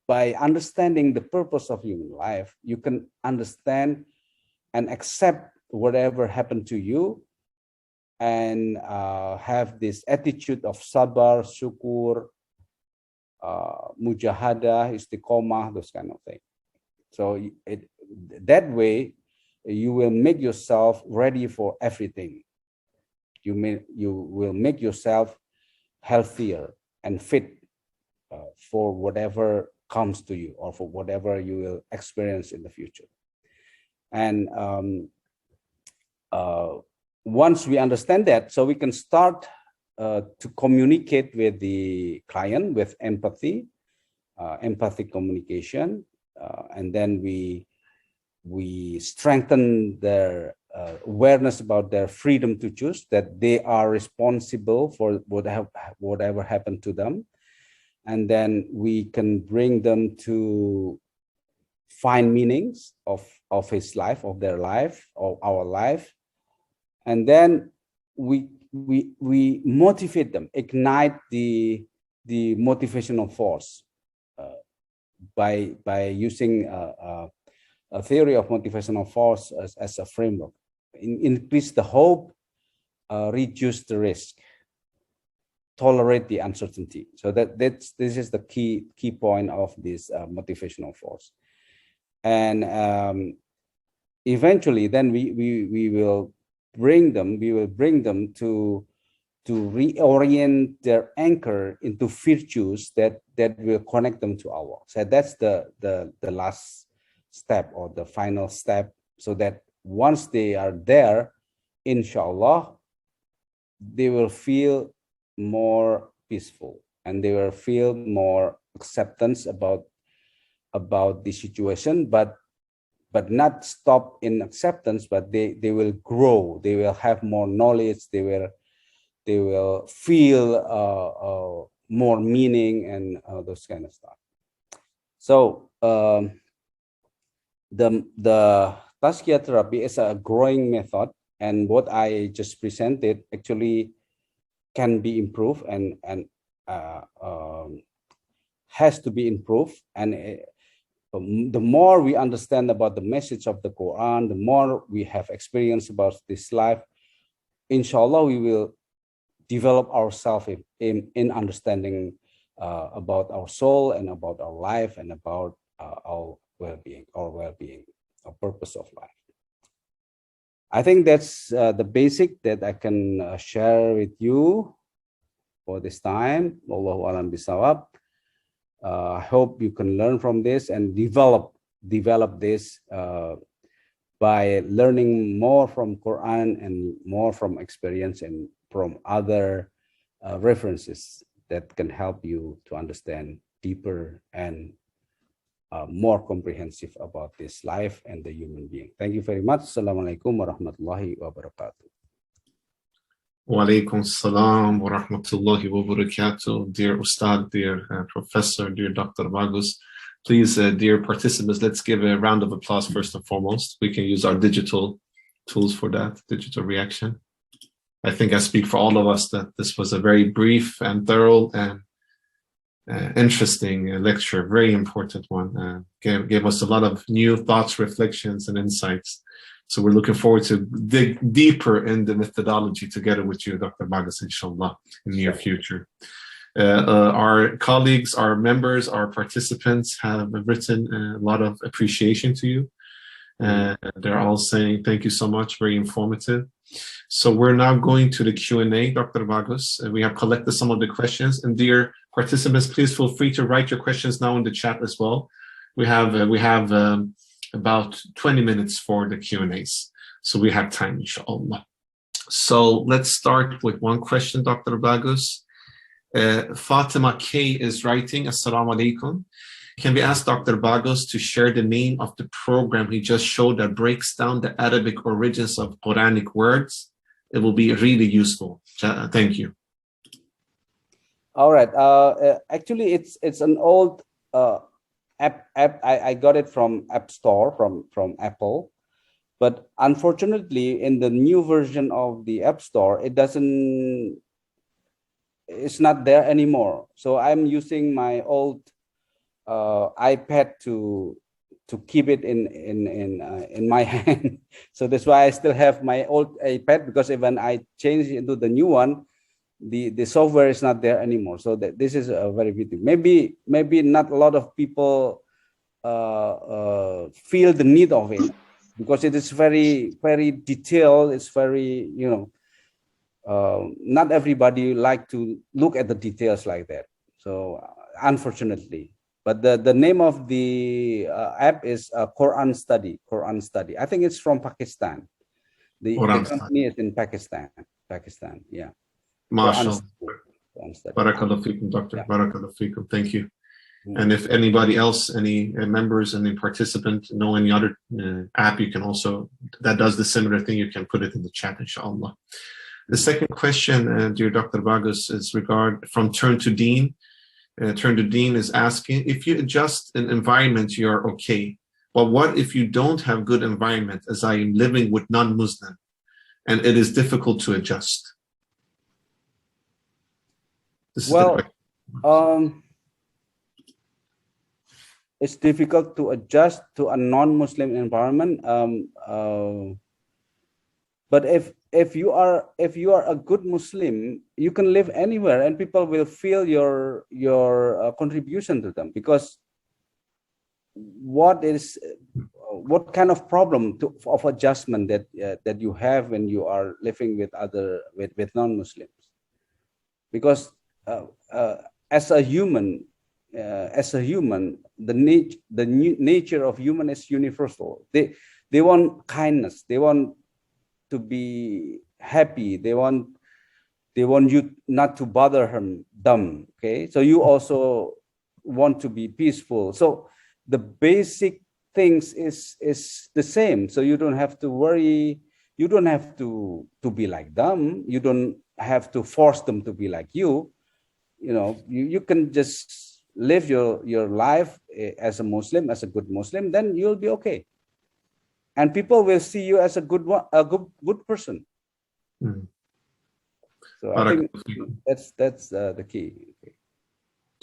by understanding the purpose of human life, you can understand and accept whatever happened to you, and have this attitude of sabar, syukur, mujahadah, istiqomah, those kind of things. So that way, you will make yourself ready for everything. You will make yourself healthier and fit for whatever comes to you, or for whatever you will experience in the future. And once we understand that, so we can start to communicate with the client with empathy, empathic communication, and then we strengthen their awareness about their freedom to choose, that they are responsible for whatever happened to them. And then we can bring them to find meanings of his life, of their life, of our life. And then we motivate them, ignite the motivational force by using a theory of motivational force as a framework. Increase the hope, reduce the risk, tolerate the uncertainty. So this is the key point of this motivational force. And eventually, then we will bring them to reorient their anchor into virtues that will connect them to Allah. So that's the last step, or the final step, so that once they are there, inshallah, they will feel more peaceful, and they will feel more acceptance about the situation, but not stop in acceptance, but they will grow, they will have more knowledge, they will feel more meaning, and those kind of stuff. So the Tazkiya therapy is a growing method, and what I just presented actually can be improved and has to be improved. And the more we understand about the message of the Quran, the more we have experience about this life, inshallah, we will develop ourselves in understanding about our soul and about our life and about our well-being, our purpose of life. I think that's the basic that I can share with you for this time. Wallahu a'lam bisawab. I hope you can learn from this and develop this by learning more from Quran and more from experience and from other references that can help you to understand deeper and more comprehensive about this life and the human being. Thank you very much. Assalamualaikum warahmatullahi wabarakatuh. Wa alaikum salam wa rahmatullahi wa barakatuh. Dear Ustad, dear Professor, dear Dr. Bagus, please, dear participants, let's give a round of applause first and foremost. We can use our digital tools for that, digital reaction. I think I speak for all of us that this was a very brief and thorough and interesting lecture, very important one. Gave us a lot of new thoughts, reflections, and insights. So we're looking forward to dig deeper in the methodology together with you, Dr. Bagus, inshallah, in the near future. Our colleagues, our members, our participants have written a lot of appreciation to you. They're all saying thank you so much, very informative. So we're now going to the Q&A, Dr. Bagus. We have collected some of the questions, and dear participants, please feel free to write your questions now in the chat as well. We have about 20 minutes for the Q&As, so we have time, inshallah. So let's start with one question, Dr. Bagus. Fatima K is writing, Assalamu alaikum. Can we ask Dr. Bagus to share the name of the program he just showed that breaks down the Arabic origins of Quranic words? It will be really useful. Thank you. All right. Actually, it's an old app. I got it from App Store from Apple, but unfortunately, in the new version of the App Store, it's not there anymore. So I'm using my old iPad to keep it in my hand. So that's why I still have my old iPad, because when I change into the new one, the software is not there anymore. So this is a very big. Maybe not a lot of people feel the need of it, because it is very, very detailed. It's very, not everybody like to look at the details like that. So unfortunately. But the name of the app is Quran Study. I think it's from Pakistan. The company is in Pakistan, yeah. MashaAllah. Barakallahu feekum, Doctor. Barakallahu feekum. Thank you. And if anybody else, any members, any participant know any other app, you can also, that does the similar thing, you can put it in the chat, inshallah. The second question, dear Dr. Bagus, is from Turn to Deen. Turn to Deen is asking, if you adjust an environment, you're okay. But what if you don't have good environment, as I am living with non-Muslim, and it is difficult to adjust? This is the question. It's difficult to adjust to a non-Muslim environment. But if you are a good Muslim, you can live anywhere, and people will feel your contribution to them. Because what kind of problem of adjustment that you have when you are living with non-Muslims? Because as a human, the nature of human is universal. They want kindness. They want to be happy. They want you not to bother them. Okay, so you also want to be peaceful. So the basic things is the same. So you don't have to worry. You don't have to be like them. You don't have to force them to be like you. You can just live your life as a Muslim, as a good Muslim. Then you'll be okay. And people will see you as a good person. So I think that's the key. Okay.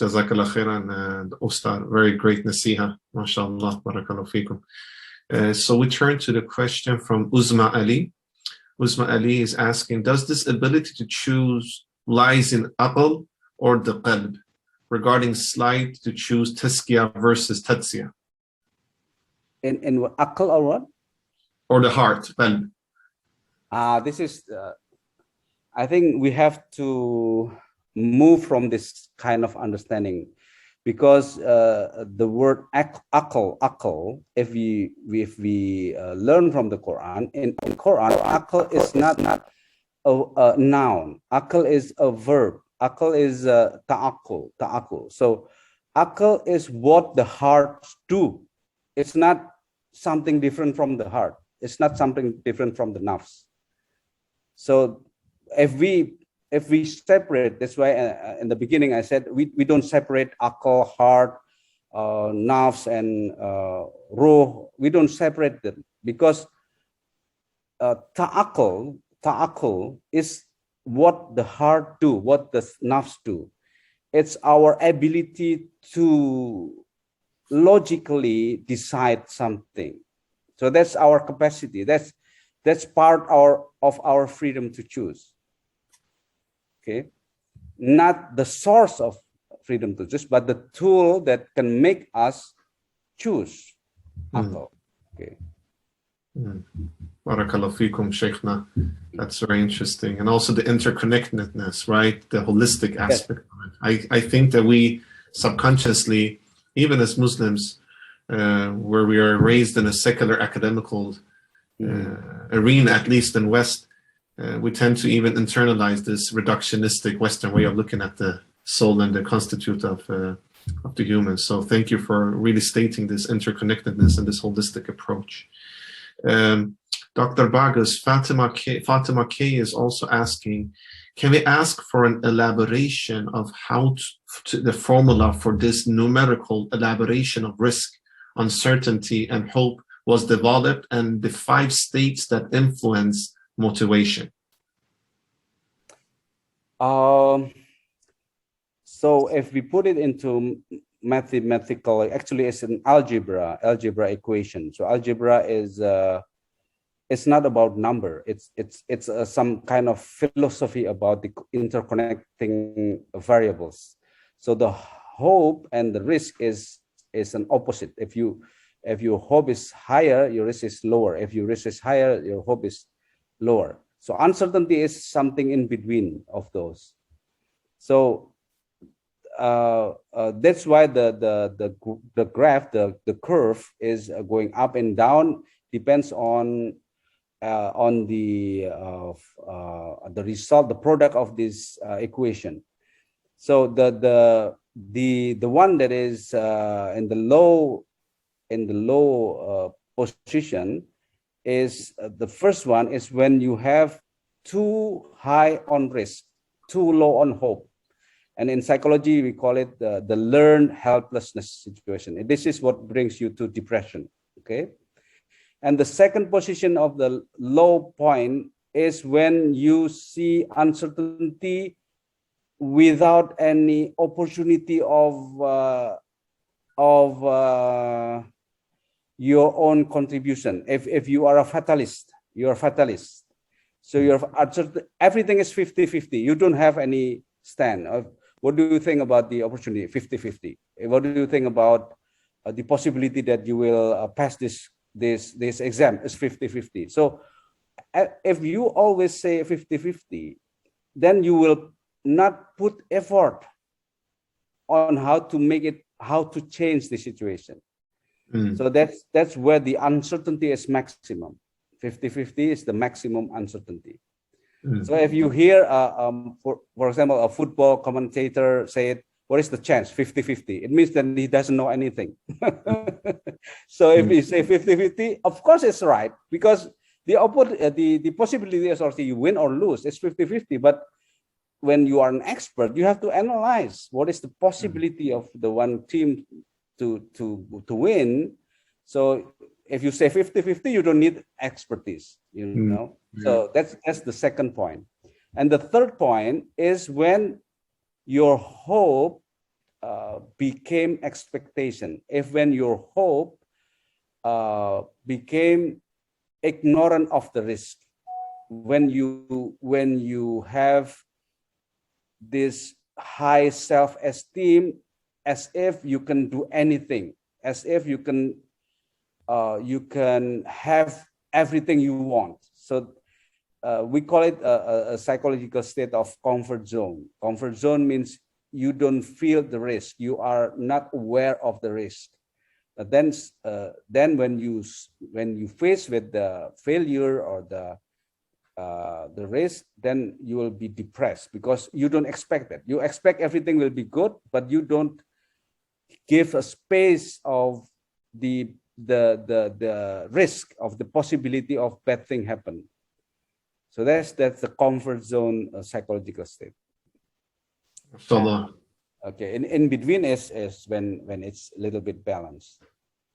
Jazakallah khairan, Ustad. Very great nasiha. MashaAllah. Barakallahu feekum. So we turn to the question from Uzma Ali. Uzma Ali is asking, does this ability to choose lies in aql or the qalb? Regarding slide to choose Tazkiya versus Tazkiya. In aql or what? Or the heart, qalb. This is, I think we have to move from this kind of understanding, because the word aql, if we learn from the Quran, in Quran, aql is not a noun. Aql is a verb. Aql is ta'aqul. So aql is what the heart do. It's not something different from the heart. It's not something different from the nafs. So if we separate, that's why in the beginning I said we don't separate aql, heart, nafs, and ruh. We don't separate them, because ta'aqul is what the heart do, what the nafs do. It's our ability to logically decide something. So that's our capacity. That's part of our freedom to choose. Okay, not the source of freedom to choose, but the tool that can make us choose. Okay. Barakallahu feekum, Shaykhna. That's very interesting. And also the interconnectedness, right? The holistic aspect of it. I think that we subconsciously, even as Muslims, where we are raised in a secular academical arena, at least in West, we tend to even internalize this reductionistic Western way of looking at the soul and the constitute of the human. So thank you for really stating this interconnectedness and this holistic approach. Dr. Bagus, Fatima K is also asking, can we ask for an elaboration of how the formula for this numerical elaboration of risk, uncertainty, and hope was developed, and the 5 states that influence motivation? So if we put it into mathematical, actually it's an algebra equation. So algebra is it's not about number. It's some kind of philosophy about the interconnecting variables. So the hope and the risk is an opposite. If your hope is higher, your risk is lower. If your risk is higher, your hope is lower. So uncertainty is something in between of those. So that's why the graph, the curve is going up and down, depends on the result, the product of this equation. So the one that is in the low position is the first one is when you have too high on risk, too low on hope. And in psychology, we call it the learned helplessness situation. And this is what brings you to depression, okay? And the second position of the low point is when you see uncertainty without any opportunity of your own contribution. If you are a fatalist, you're a fatalist. So everything is 50-50. You don't have any stand. What do you think about the opportunity? 50-50. What do you think about the possibility that you will pass this exam? Is 50-50. So if you always say 50-50, then you will not put effort on how to change the situation. So that's where the uncertainty is maximum. 50-50 is the maximum uncertainty. So if you hear, for example, a football commentator say it, what is the chance? 50-50. It means that he doesn't know anything. So if you say 50-50, of course it's right, because the possibility is also you win or lose. It's 50-50. But when you are an expert, you have to analyze what is the possibility of the one team to win. So if you say 50-50, you don't need expertise, you know. So that's the second point. And the third point is when your hope became expectation. If when your hope became ignorant of the risk, when you have this high self-esteem, as if you can do anything, as if you can have everything you want. So we call it a psychological state of comfort zone. Comfort zone means you don't feel the risk. You are not aware of the risk. But then when you face with the failure or the risk, then you will be depressed because you don't expect that. You expect everything will be good, but you don't give a space of the risk of the possibility of bad thing happen. So that's the comfort zone psychological state. Okay, in between is when it's a little bit balanced.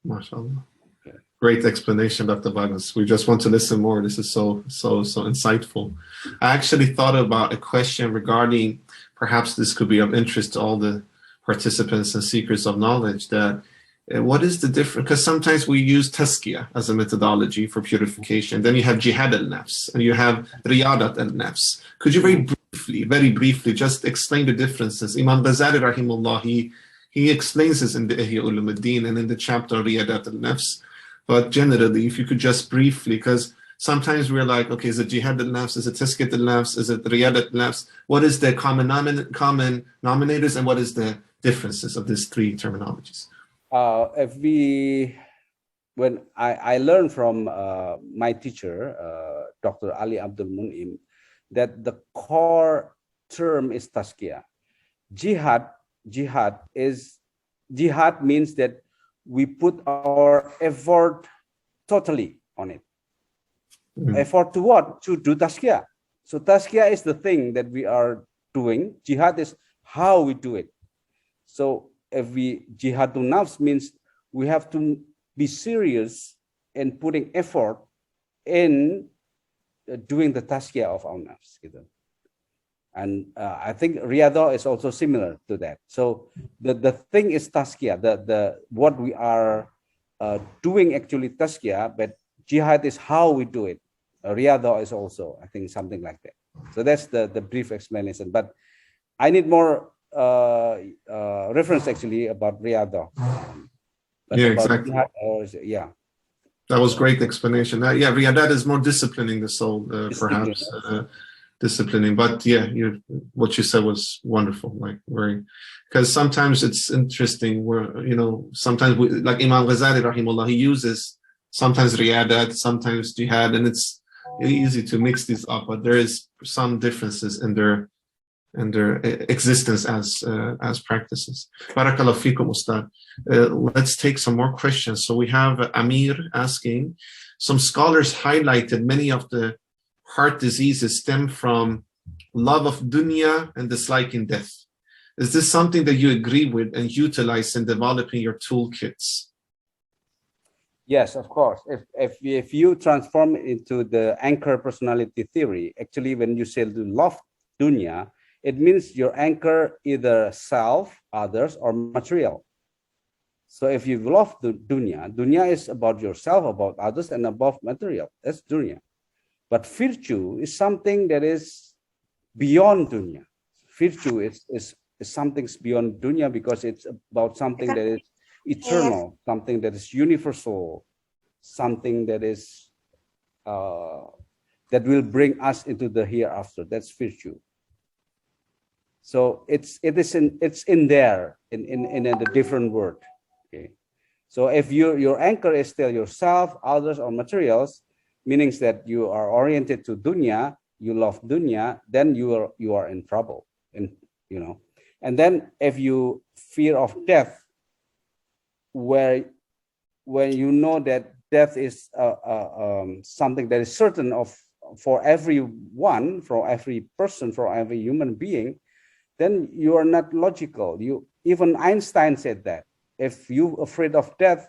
MashaAllah. Okay. Great explanation, Dr. Bagus. We just want to listen more. This is so insightful. I actually thought about a question regarding, perhaps this could be of interest to all the participants and seekers of knowledge, that what is the difference? Because sometimes we use Tazkiya as a methodology for purification. Then you have Jihad al-Nafs and you have Riyadat al-Nafs. Could you very briefly just explain the differences? Imam Ghazali rahimullah, he explains this in the Ihya Ulumuddin and in the chapter Riyadat al-Nafs. But generally, if you could just briefly, because sometimes we're like, okay, is it Jihad al-Nafs? Is it Tazkiyat al-Nafs? Is it Riyadat al-Nafs? What is the common denominators and what is the differences of these three terminologies? When I learned from my teacher, Dr. Ali Abdul Mun'im, that the core term is Tazkiya. Jihad means that we put our effort totally on it. Effort to what? To do Tazkiya. So Tazkiya is the thing that we are doing. Jihad is how we do it. So if Jihadun Nafs means we have to be serious in putting effort in doing the Tazkiya of our nafs. And I think Riyadha is also similar to that. So the thing is Tazkiya, what we are doing actually Tazkiya, but Jihad is how we do it. Riyadha is also, I think, something like that. So that's the brief explanation. But I need more reference actually about Riyadha. Yeah, exactly. Yeah. That was great explanation. Yeah, Riyadat is more disciplining the soul, perhaps. Disciplining, but yeah, what you said was wonderful. Like because sometimes it's interesting where sometimes like Imam Ghazali rahimullah, he uses sometimes riyadat, sometimes jihad, and it's easy to mix these up. But there is some differences in their existence as practices. Barakallahu feekum, Ustad. Let's take some more questions. So we have Amir asking, some scholars highlighted many of the heart diseases stem from love of dunya and disliking death. Is this something that you agree with and utilize in developing your toolkits? Yes, of course. If you transform it into the anchor personality theory, actually when you say to love dunya, it means your anchor either self, others, or material. So if you love the dunya is about yourself, about others, and above material. That's dunya. But virtue is something that is beyond dunya. Virtue is something beyond dunya because it's about something that is eternal, something that is universal, something that is that will bring us into the hereafter. That's virtue. So it's in there in a different word. Okay. So if your anchor is still yourself, others, or materials, meaning that you are oriented to dunya, you love dunya, then you are in trouble. And then if you fear of death, when you know that death is something that is certain for everyone, for every person, for every human being, then you are not logical. Even Einstein said that if you're afraid of death,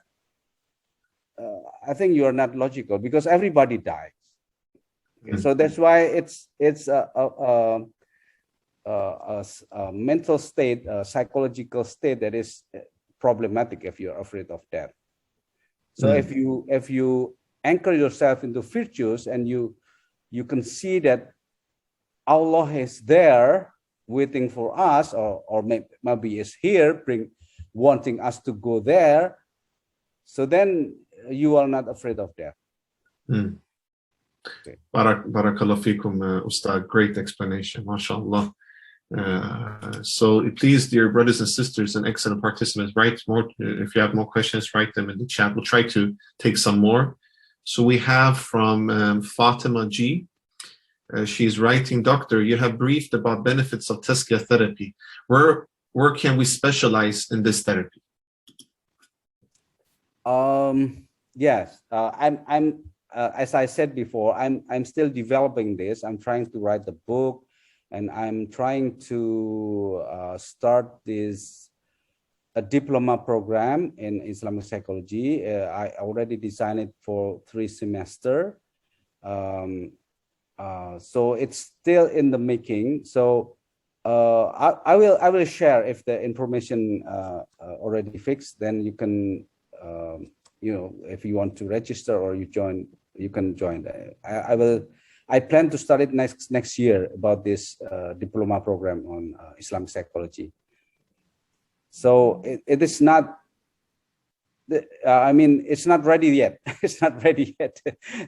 I think you are not logical because everybody dies. Okay, so that's why it's a mental state, a psychological state that is problematic if you're afraid of death. So if you anchor yourself into virtues and you can see that Allah is there waiting for us, or maybe is here wanting us to go there, so then you are not afraid of death. Okay. Barakallah fikum, Ustad. Great explanation, mashallah. So please, dear brothers and sisters and excellent participants, write more. If you have more questions, write them in the chat. We'll try to take some more. So we have from Fatima G. She's writing, Doctor, you have briefed about benefits of Tazkiya therapy. Where can we specialize in this therapy? Yes, I'm as I said before, I'm still developing this. I'm trying to write the book, and I'm trying to start a diploma program in Islamic psychology. I already designed it for 3 semesters. So it's still in the making. So I will share if the information already fixed. Then you can if you want to register or you can join. I plan to start it next year about this diploma program on Islamic psychology. So it is not. I mean, it's not ready yet. It's not ready yet.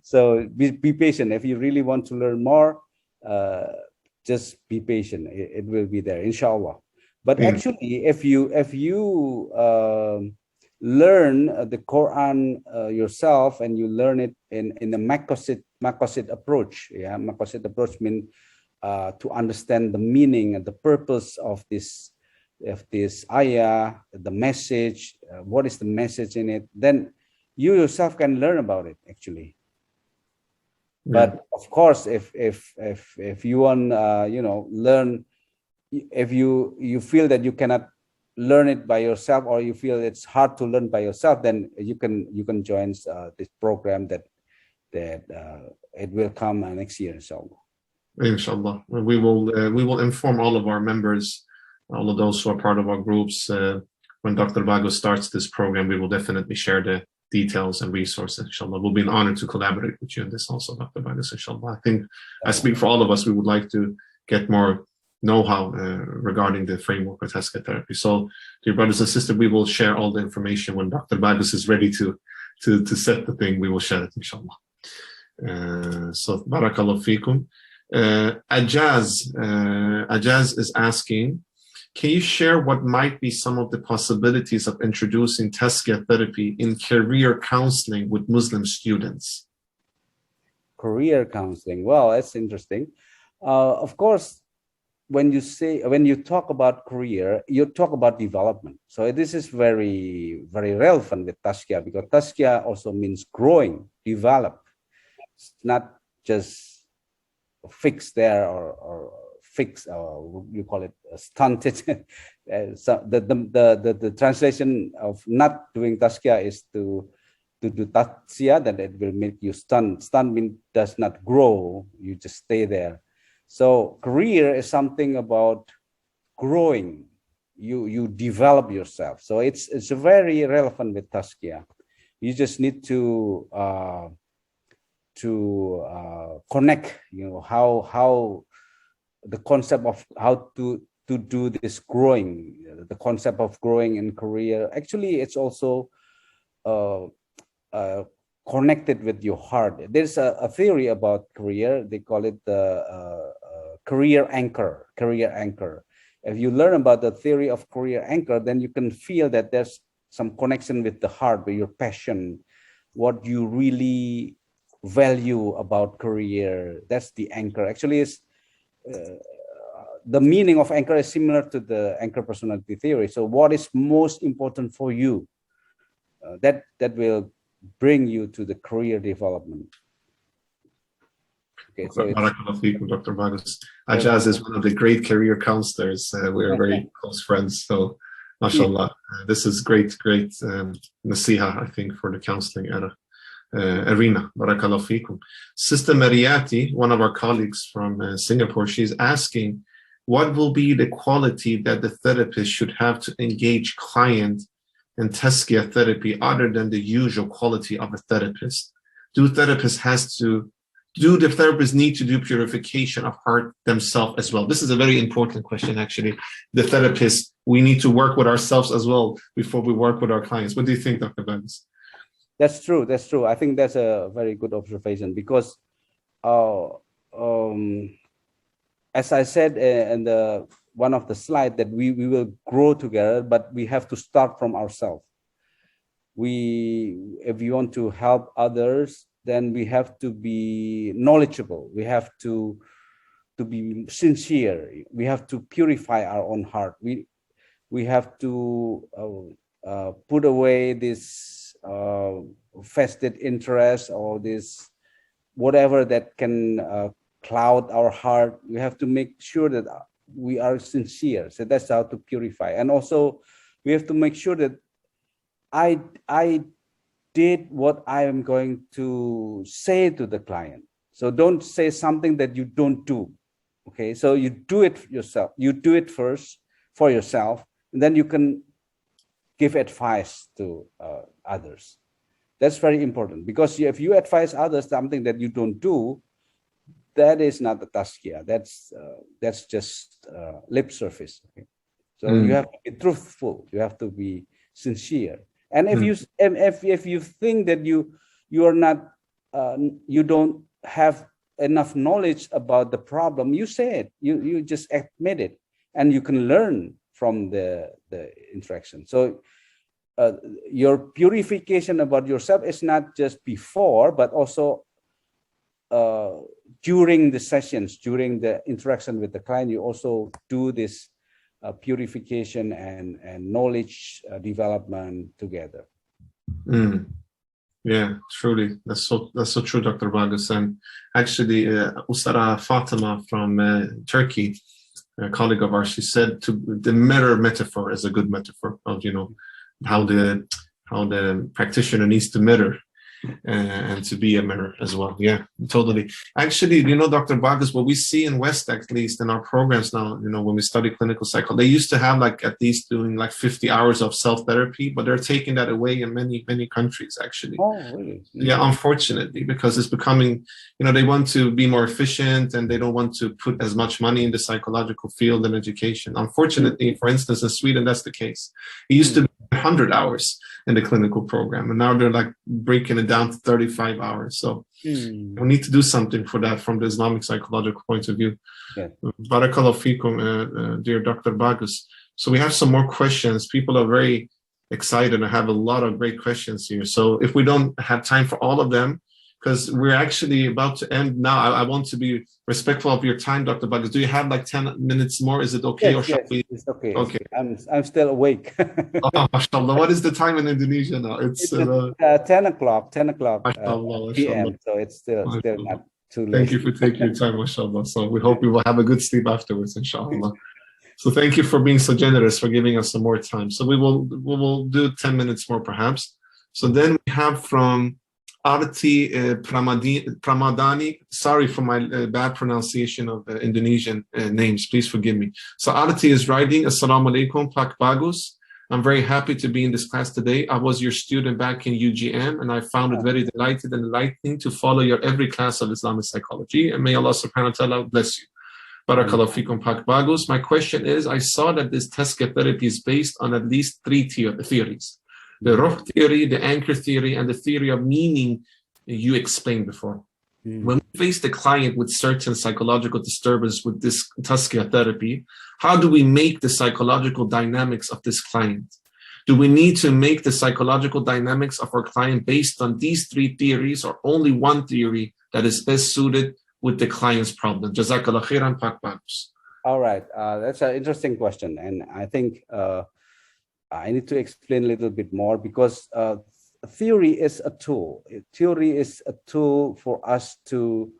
So be patient. If you really want to learn more, just be patient. It will be there, inshallah. But actually, if you learn the Quran yourself, and you learn it in the Maqasid approach. Yeah, Maqasid approach means to understand the meaning and the purpose of this ayah, the message, what is the message in it, then you yourself can learn about it actually. But of course, if you want learn, if you feel that you cannot learn it by yourself, or you feel it's hard to learn by yourself, then you can join this program that it will come next year, inshallah. Inshallah, we will inform all of our members, all of those who are part of our groups. When Dr. Bagus starts this program, we will definitely share the details and resources, inshallah. It will be an honor to collaborate with you in this also, Dr. Bagus, inshallah. I think I speak for all of us. We would like to get more know-how regarding the framework of Tazkiya therapy. So, dear brothers and sisters, we will share all the information when Dr. Bagus is ready to set the thing. We will share it, inshallah. So, barakallah fikum. Ajaz is asking, can you share what might be some of the possibilities of introducing Tazkiya therapy in career counseling with Muslim students? Career counseling. Well, that's interesting. Of course, when you talk about career, you talk about development. So this is very, very relevant with Tazkiya, because Tazkiya also means growing, develop. It's not just fixed there or fixed, or you call it stunted. So the translation of not doing Tazkiya is to do Tazkiya, that it will make you stunned. Stunned means does not grow, you just stay there. So career is something about growing. You develop yourself. So it's very relevant with Tazkiya. You just need to connect. How the concept of how to do this growing, the concept of growing in career. Actually, it's also connected with your heart. There's a theory about career. They call it the career anchor. Career anchor. If you learn about the theory of career anchor, then you can feel that there's some connection with the heart, with your passion, what you really value about career. That's the anchor. Actually, it's the meaning of anchor is similar to the anchor personality theory. So what is most important for you? That will bring you to the career development. Okay, so Dr. Bagus. Ajaz is one of the great career counselors. We're very close friends. So, mashallah, this is great nasiha, I think, for the counseling era. arena. Barakallahu feekum. Sister Mariati, one of our colleagues from Singapore, she's asking, what will be the quality that the therapist should have to engage client in Tazkiya therapy other than the usual quality of a therapist? Do the therapists need to do purification of heart themselves as well? This is a very important question, actually. The therapists, we need to work with ourselves as well before we work with our clients. What do you think, Dr. Bagus? That's true. That's true. I think that's a very good observation because, as I said in one of the slides, that we will grow together, but we have to start from ourselves. If we want to help others, then we have to be knowledgeable. We have to be sincere. We have to purify our own heart. We have to put away this vested interest or this whatever that can cloud our heart. We have to make sure that we are sincere. So that's how to purify. And also we have to make sure that I did what I am going to say to the client. So don't say something that you don't do. Okay, so you do it yourself. You do it first for yourself, and then you can give advice to others. That's very important, because if you advise others something that you don't do, that is not the Tazkiya. That's just lip service. Okay? So you have to be truthful. You have to be sincere. And if you think that you are not, you don't have enough knowledge about the problem, you say it. You just admit it, and you can learn from the interaction. So your purification about yourself is not just before, but also during the sessions, during the interaction with the client. You also do this purification and knowledge development together. Yeah, truly, that's so true, Dr. Bagus. And actually, Usara Fatima from Turkey, a colleague of ours, she said the mirror metaphor is a good metaphor of how the practitioner needs to mirror and to be a mirror as well. Yeah, totally. Actually, Dr. Bagus, what we see in West, at least in our programs now, when we study clinical psychology, they used to have at least doing 50 hours of self-therapy, but they're taking that away in many, many countries, actually. Oh, really? Yeah, unfortunately, because it's becoming, they want to be more efficient and they don't want to put as much money in the psychological field and education. Unfortunately, for instance, in Sweden, that's the case. It used to be 100 hours in the clinical program, and now they're breaking it down to 35 hours. So we need to do something for that from the Islamic psychological point of view. Yeah. Barakallahu feekum, dear Dr. Bagus. So we have some more questions. People are very excited and have a lot of great questions here. So if we don't have time for all of them, because we're actually about to end now, I want to be respectful of your time, Dr. Bagus. Do you have 10 minutes more? Is it okay? Yes, it's okay. Okay. I'm still awake. Oh, mashallah. What is the time in Indonesia now? It's 10 o'clock mashallah, PM. So it's still not too late. Thank you for taking your time, mashallah. So we hope we will have a good sleep afterwards, inshallah. So thank you for being so generous, for giving us some more time. So we will do 10 minutes more, perhaps. So then we have from Arti Pramadani. Sorry for my bad pronunciation of Indonesian names. Please forgive me. So Arti is writing, Assalamu alaikum, Pak Bagus. I'm very happy to be in this class today. I was your student back in UGM, and I found it very delighted and enlightening to follow your every class of Islamic psychology. And may Allah subhanahu wa ta'ala bless you. Barakallahu fikum, Pak Bagus. My question is, I saw that this Tazkiya therapy is based on at least 3 theories. The Ruh theory, the anchor theory, and the theory of meaning you explained before. When we face the client with certain psychological disturbance with this Tazkiya therapy, how do we make the psychological dynamics of this client? Do we need to make the psychological dynamics of our client based on these 3 theories, or only one theory that is best suited with the client's problem? Jazakallah khairan, Pak Bagus. All right, that's an interesting question, and I think I need to explain a little bit more, because theory is a tool. Theory is a tool for us to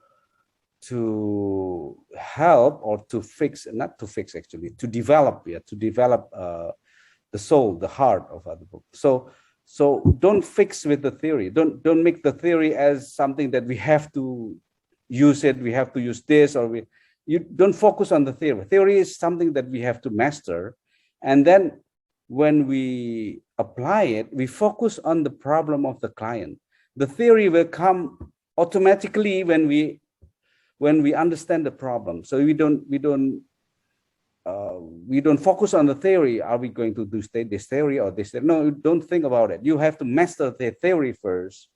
help, or to fix, not to fix actually, to develop the soul, the heart of other people. So So don't fix with the theory. Don't make the theory as something that we have to use it. We have to use this, or you don't focus on the theory. Theory is something that we have to master. And then when we apply it, we focus on the problem of the client. The theory will come automatically when we understand the problem. So we don't focus on the theory. Are we going to do this theory or this theory? No, don't think about it. You have to master the theory first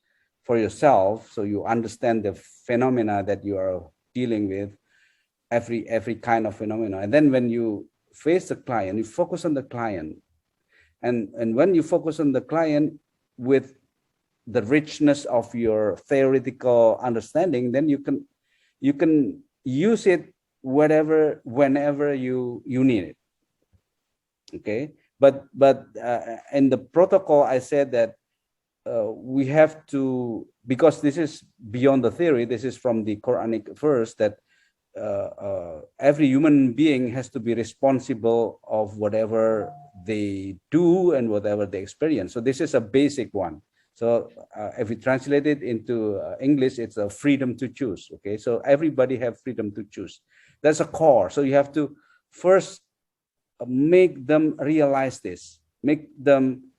for yourself, so you understand the phenomena that you are dealing with, every kind of phenomena. And then when you face the client, you focus on the client. And when you focus on the client with the richness of your theoretical understanding, then you can use it whenever you need it. Okay, but in the protocol, I said that we have to, because this is beyond the theory, this is from the Quranic verse, that every human being has to be responsible of whatever they do and whatever they experience. So this is a basic one. So if we translate it into English, it's a freedom to choose. Okay, so everybody have freedom to choose. That's a core. So you have to first make them realize this, make them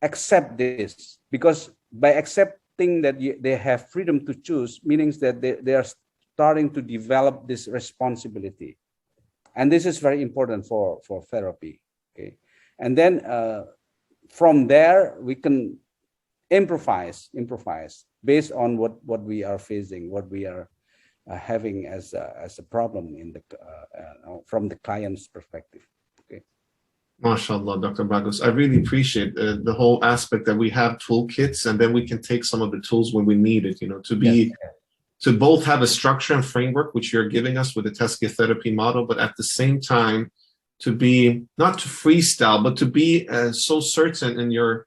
accept this, because by accepting that they have freedom to choose, means that they are starting to develop this responsibility. And this is very important for therapy. Okay, and then from there we can improvise based on what we are facing, what we are having as a problem in the from the client's perspective. Okay. MashaAllah, Dr. Bagus. I really appreciate the whole aspect that we have toolkits, and then we can take some of the tools when we need it, to both have a structure and framework, which you're giving us with the Tazkiya therapy model, but at the same time, to be, not to freestyle, but to be so certain in your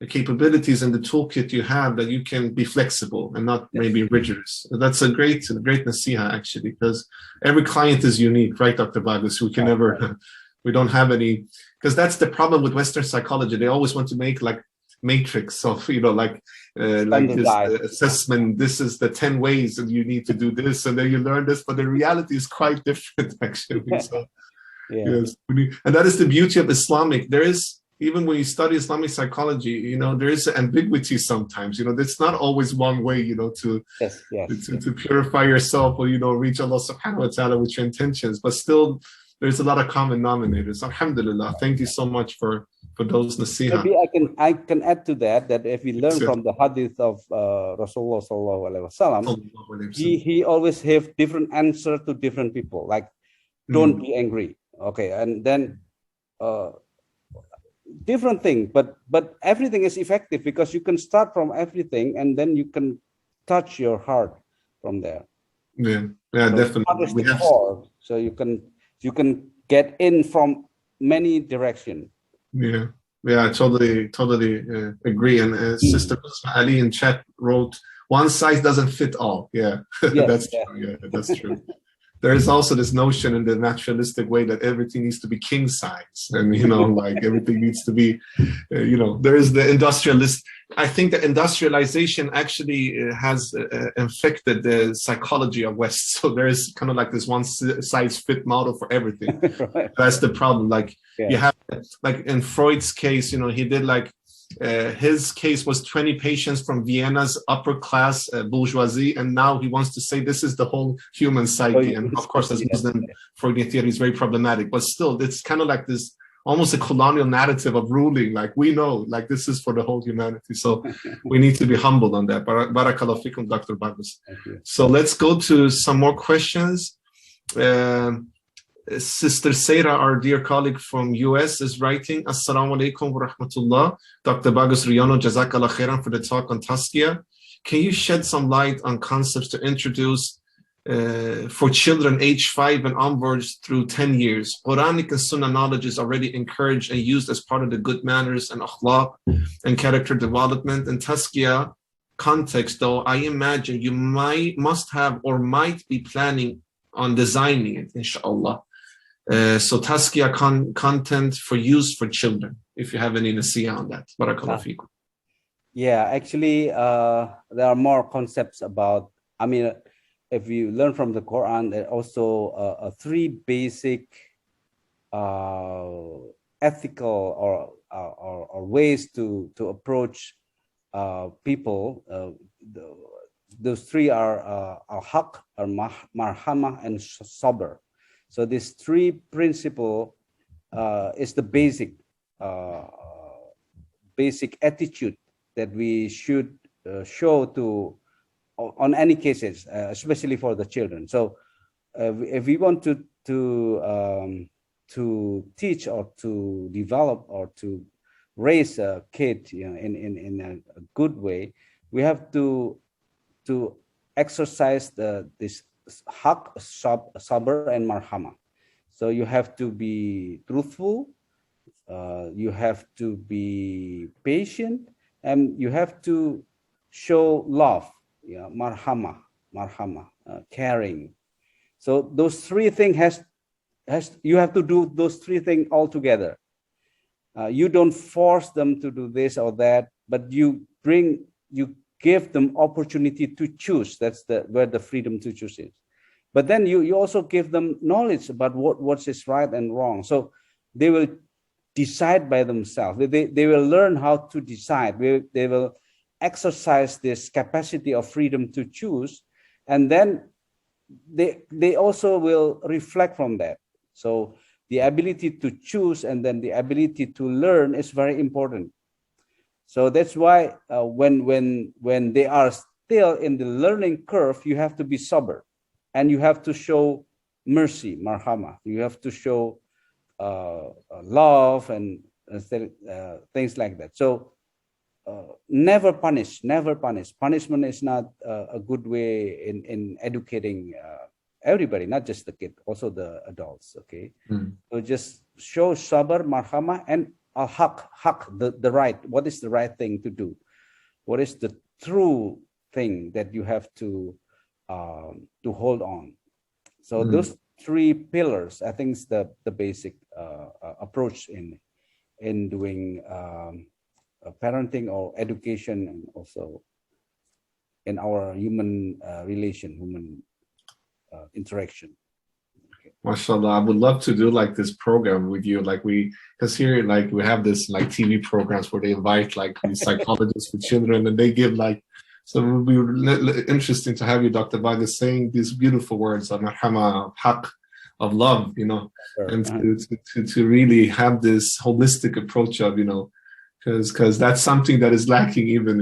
capabilities and the toolkit you have that you can be flexible and not maybe rigorous. That's a great nasiha, actually, because every client is unique, right, Dr. Bagus? We can never, we don't have any, because that's the problem with Western psychology. They always want to make like matrix of, like this assessment. This is the 10 ways that you need to do this, and then you learn this, but the reality is quite different, actually. So, yes, and that is the beauty of Islamic. There is, even when you study Islamic psychology, there is ambiguity sometimes. It's not always one way, to purify yourself or, reach Allah subhanahu wa ta'ala with your intentions. But still, there's a lot of common denominators. Alhamdulillah. Thank you so much for those nasiha. Maybe I can add to that if we learn from the hadith of Rasulullah sallallahu alaihi wasallam, he always have different answer to different people. Like, don't be angry. Okay, and then different thing, but everything is effective because you can start from everything and then you can touch your heart from there. Yeah, so definitely. So you can get in from many directions. Yeah, I totally agree. And Sister Ali in chat wrote, "One size doesn't fit all." Yeah, that's true. Yeah, that's true. There is also this notion in the naturalistic way that everything needs to be king size, and like everything needs to be, there is the industrialist. I think that industrialization actually has infected the psychology of West. So there is kind of like this one size fit model for everything. Right. That's the problem. Like you have, like in Freud's case, he did like. His case was 20 patients from Vienna's upper class bourgeoisie, and now he wants to say this is the whole human psyche. And of course, as Muslim, Freudian theory is very problematic, but still, it's kind of like this almost a colonial narrative of ruling. Like, we know, like, this is for the whole humanity. So we need to be humbled on that. Barakallahu fikum, Dr. Bagus. So let's go to some more questions. Sister Seira, our dear colleague from US, is writing, Assalamu alaikum wa rahmatullah. Dr. Bagus Riyono, Jazakallah khairan for the talk on Tazkiya. Can you shed some light on concepts to introduce for children age 5 and onwards through 10 years? Quranic and Sunnah knowledge is already encouraged and used as part of the good manners and akhlaq and character development. In Tazkiya context, though, I imagine you must have or might be planning on designing it, inshallah. So Tazkiya content for use for children, if you have any nasiya on that. Barakallahu feekum. Yeah, actually, there are more concepts about, I mean, if you learn from the Quran, there are also three basic ethical or ways to approach people. Those three are al-haq, marhamah, and sabr. So these three principle is the basic attitude that we should show to on any cases, especially for the children. So if we want to teach or to develop or to raise a kid, you know, in a good way, we have to exercise this haq, sabr, and marhamah. So you have to be truthful, you have to be patient, and you have to show love, yeah, marhamah, caring. So those three things you have to do those three things all together. You don't force them to do this or that, but you give them opportunity to choose. That's where the freedom to choose is. But then you also give them knowledge about what is right and wrong. So they will decide by themselves. They will learn how to decide. They will exercise this capacity of freedom to choose, and then they also will reflect from that. So the ability to choose and then the ability to learn is very important. So that's why when they are still in the learning curve, you have to be sober, and you have to show mercy, marhamah. You have to show love and things like that. So never punish. Punishment is not a good way in educating everybody, not just the kid, also the adults. Okay, so just show sabr, marhamah, and haq, the right. What is the right thing to do? What is the true thing that you have to hold on? So those three pillars, I think, is the basic approach in doing parenting or education, and also in our human human interaction. Okay. MashaAllah, I would love to do like this program with you, like because here like we have this like TV programs where they invite like these psychologists with children, and they give like, so it would be interesting to have you, Dr. Bagus, saying these beautiful words of marhamah, haq, of love, you know, and to really have this holistic approach of, you know, because that's something that is lacking even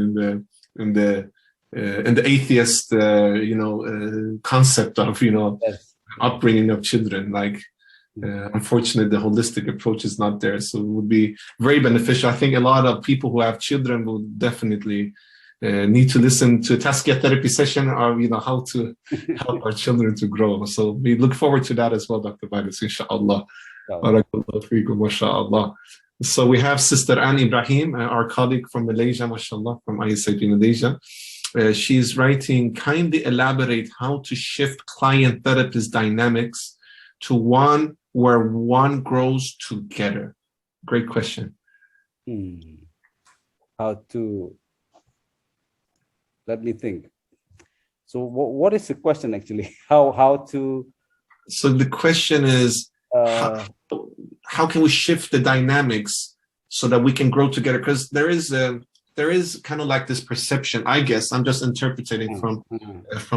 in the atheist, you know, concept of, you know, upbringing of children. Like, unfortunately, the holistic approach is not there. So it would be very beneficial. I think a lot of people who have children will definitely need to listen to a Tazkiya therapy session, or, you know, how to help our children to grow. So we look forward to that as well, Dr. Bagus, inshallah. Barakallahu feekum, mashallah. So we have Sister Anne Ibrahim, our colleague from Malaysia, mashallah, from ISIP Malaysia. She's writing, kindly elaborate how to shift client-therapist dynamics to one where one grows together. Great question. How to, let me think. So what is the question actually? How to? So the question is, how can we shift the dynamics so that we can grow together? Because there is kind of like this perception, I guess, I'm just interpreting from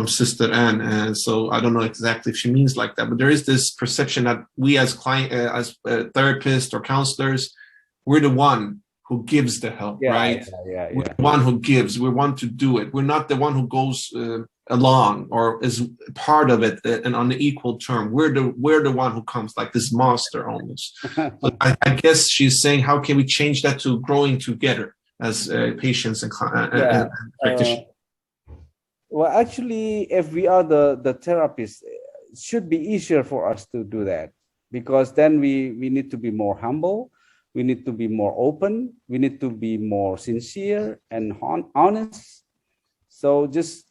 Sister Anne, so I don't know exactly if she means like that, but there is this perception that we as therapists or counselors, we're the one who gives the help, right? We're the one who gives, we want to do it. We're not the one who goes along or is part of it and on the equal term. We're the one who comes, like this master almost. But I guess she's saying, how can we change that to growing together as patients and practitioners? Well, actually, if we are the therapists, it should be easier for us to do that, because then we need to be more humble, we need to be more open, we need to be more sincere and honest. So just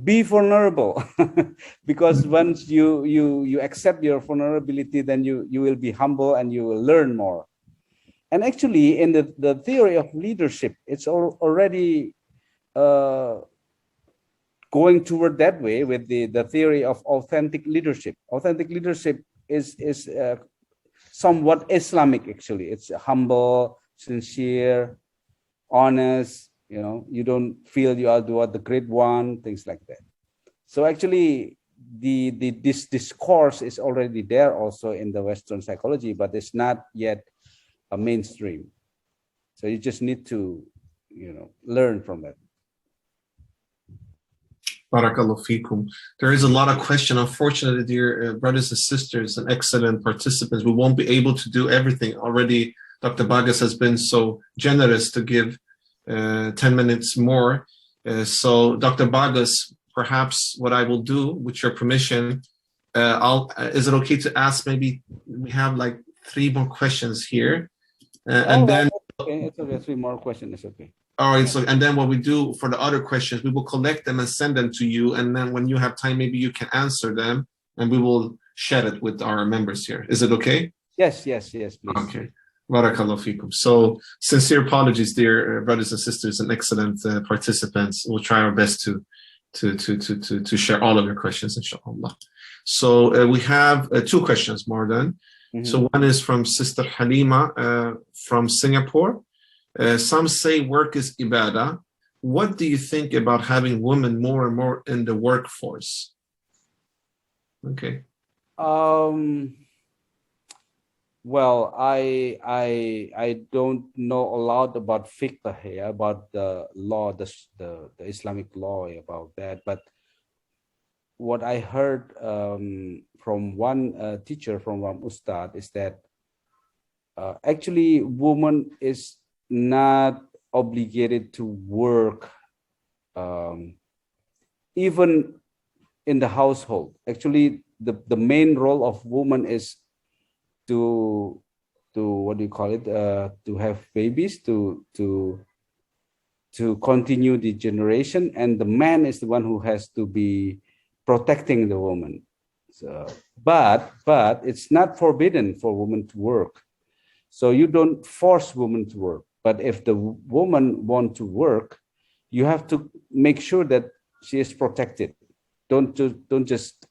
be vulnerable, because once you accept your vulnerability, then you will be humble and you will learn more. And actually, in the theory of leadership, it's already going toward that way with the theory of authentic leadership. Authentic leadership is somewhat Islamic, actually. It's humble, sincere, honest. You don't feel you are the great one, things like that. So actually, this discourse is already there also in the Western psychology, but it's not yet a mainstream. So you just need to, learn from it. Barakallahu feekum. There is a lot of question. Unfortunately, dear brothers and sisters and excellent participants, we won't be able to do everything. Already, Dr. Bagus has been so generous to give 10 minutes more. So, Dr. Bagus, perhaps what I will do, with your permission, is it okay to ask, maybe we have like 3 more questions here? And then okay, it's okay. 3 more questions. It's okay. All right. So, and then what we do for the other questions, we will collect them and send them to you. And then when you have time, maybe you can answer them, and we will share it with our members here. Is it okay? Yes, please. Okay. Barakallahu feekum. So, sincere apologies, dear brothers and sisters and excellent participants. We'll try our best to share all of your questions, inshallah. So we have 2 questions more than. Mm-hmm. So one is from Sister Halima from Singapore. Some say work is ibadah. What do you think about having women more and more in the workforce? Okay. Well, I don't know a lot about fiqh here, about the law, the Islamic law about that. But what I heard from one teacher, from one ustad, is that actually woman is not obligated to work even in the household. Actually, the main role of woman is to what do you call it? To have babies, to continue the generation, and the man is the one who has to be protecting the woman. So, but it's not forbidden for women to work. So you don't force women to work. But if the woman wants to work, you have to make sure that she is protected. Don't just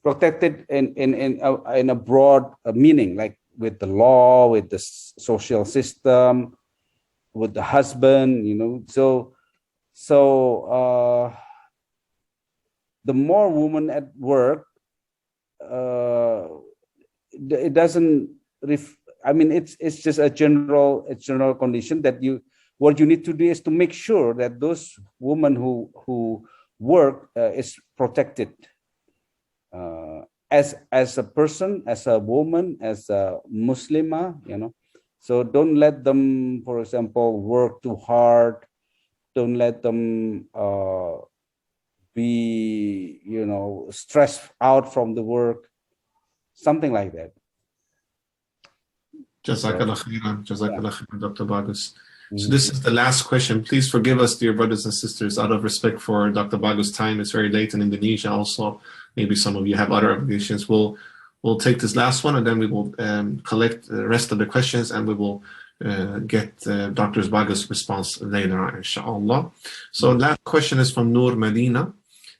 protect it in a broad meaning, like with the law, with the social system, with the husband, So the more women at work, it doesn't. It's just a general condition that what you need to do is to make sure that those women who work is protected. As a person, as a woman, as a Muslimah, So don't let them, for example, work too hard. Don't let them be, stressed out from the work. Something like that. Jazakallah khairan. Jazakallah khairan, Dr. Bagus. So this is the last question. Please forgive us, dear brothers and sisters, out of respect for Dr. Bagus' time. It's very late in Indonesia also. Maybe some of you have other obligations. We'll take this last one, and then we will collect the rest of the questions, and we will get Dr. Bagus' response later on, inshallah. So that question is from Noor Medina.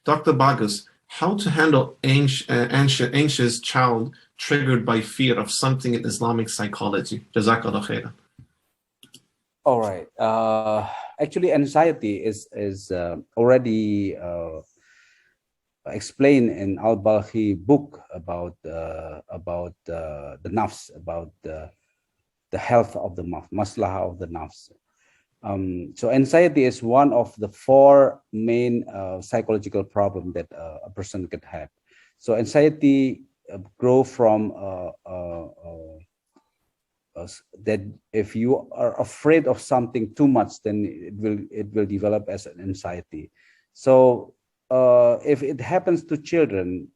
Dr. Bagus, how to handle anxious child triggered by fear of something in Islamic psychology? Jazakallah khairan. All right. Actually, anxiety is already explained in Al-Balkhi book about the nafs, about the health of the nafs, maslahah of the nafs. So anxiety is one of the 4 main psychological problems that a person could have. So anxiety grow from that if you are afraid of something too much, then it will develop as an anxiety. So if it happens to children,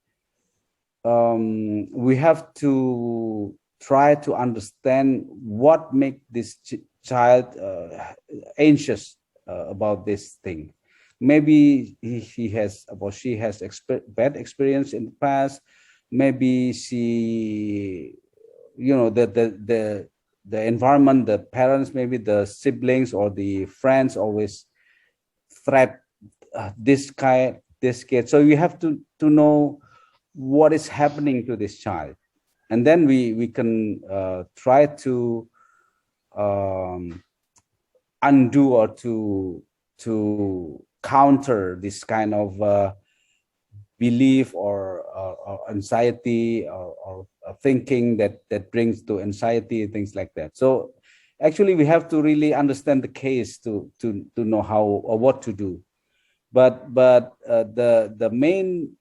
we have to try to understand what makes this child anxious about this thing. Maybe he has or she has bad experience in the past. Maybe she, the environment, the parents, maybe the siblings or the friends always threat this kid. So you have to know what is happening to this child, and then we can try to undo or to counter this kind of belief or anxiety or thinking that brings to anxiety, things like that. So actually we have to really understand the case to know how or what to do. But the main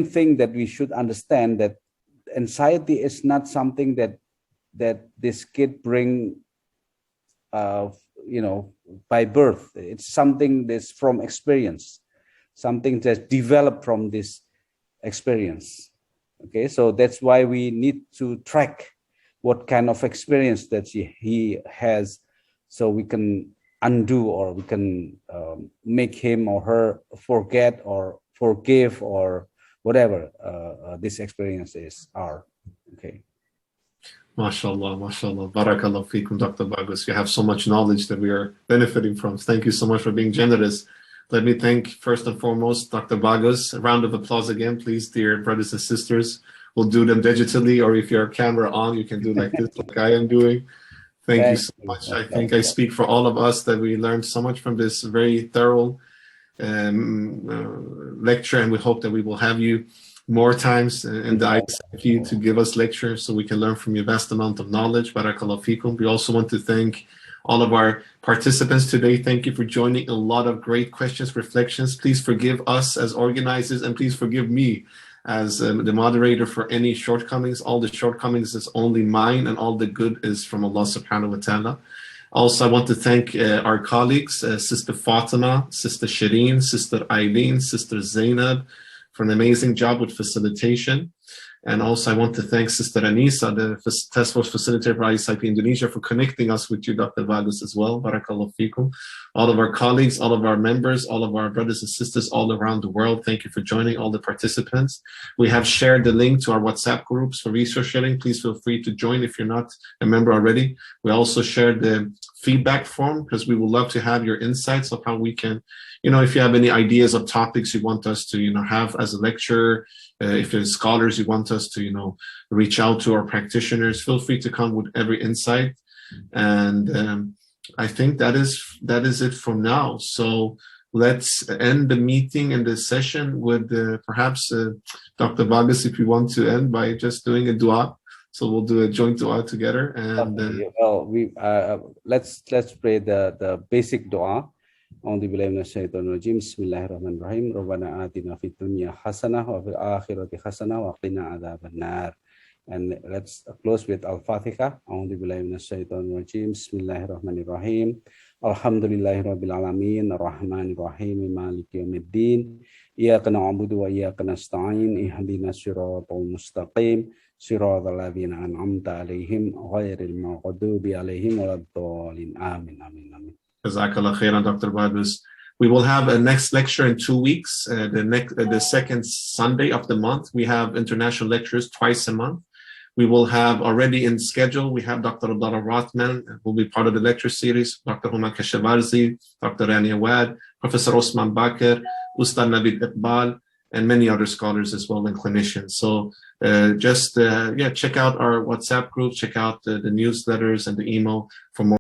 thing that we should understand, that anxiety is not something that this kid bring by birth. It's something that's from experience, something that's developed from this experience. Okay, so that's why we need to track what kind of experience that he has, so we can undo or we can make him or her forget or forgive or whatever these experiences are. Okay. MashaAllah, MashaAllah. Barakallah feekum, Dr. Bagus. You have so much knowledge that we are benefiting from. Thank you so much for being generous. Let me thank, first and foremost, Dr. Bagus. A round of applause again, please, dear brothers and sisters. We'll do them digitally, or if your camera on, you can do like this, like I am doing. Thank you so much. I think I speak for all of us that we learned so much from this very thorough lecture, and we hope that we will have you more times in the ISIP to give us lectures so we can learn from your vast amount of knowledge. Barakallahu feekum. We also want to thank all of our participants today. Thank you for joining. A lot of great questions, reflections. Please forgive us as organizers, and please forgive me as the moderator for any shortcomings. All the shortcomings is only mine, and all the good is from Allah subhanahu wa ta'ala. Also, I want to thank our colleagues, Sister Fatima, Sister Shireen, Sister Eileen, Sister Zainab, for an amazing job with facilitation. And also I want to thank Sister Anisa, the task force facilitator for ISIP Indonesia, for connecting us with you, Dr. Bagus, as well. Barakallahu feekum. All of our colleagues, all of our members, all of our brothers and sisters all around the world, thank you for joining, all the participants. We have shared the link to our WhatsApp groups for resource sharing. Please feel free to join if you're not a member already. We also shared the feedback form because we would love to have your insights of how we can, if you have any ideas of topics you want us to, have as a lecturer, if there's scholars you want us to, reach out to, our practitioners, feel free to come with every insight. And I think that is it for now. So let's end the meeting and the session with perhaps Dr. Bagus, if you want to end by just doing a dua. So we'll do a joint dua together. And let's pray the basic dua. أعوذ بالله من الشيطان الرجيم بسم الله الرحمن الرحيم ربنا آتنا في الدنيا حسنة وفي الآخرة حسنة وقنا عذاب النار. And let's close with Al-Fatiha. أعوذ بالله من الشيطان الرجيم بسم الله الرحمن الرحيم الحمد لله رب العالمين الرحمن الرحيم مالك يوم الدين إياك نعبد وإياك نستعين اهدنا الصراط المستقيم صراط الذين أنعمت عليهم غير المغضوب عليهم ولا الضالين آمين آمين آمين. Jazakallah khairan, Dr. Bagus. We will have a next lecture in 2 weeks, the second Sunday of the month. We have international lectures twice a month. We will have already in schedule, we have Dr. Abdullah Rothman, who will be part of the lecture series, Dr. Huma Kashavarzi, Dr. Rabi Al Awwal, Professor Osman Bakr, Ustad Navid Iqbal, and many other scholars as well and clinicians. So check out our WhatsApp group, check out the newsletters and the email for more.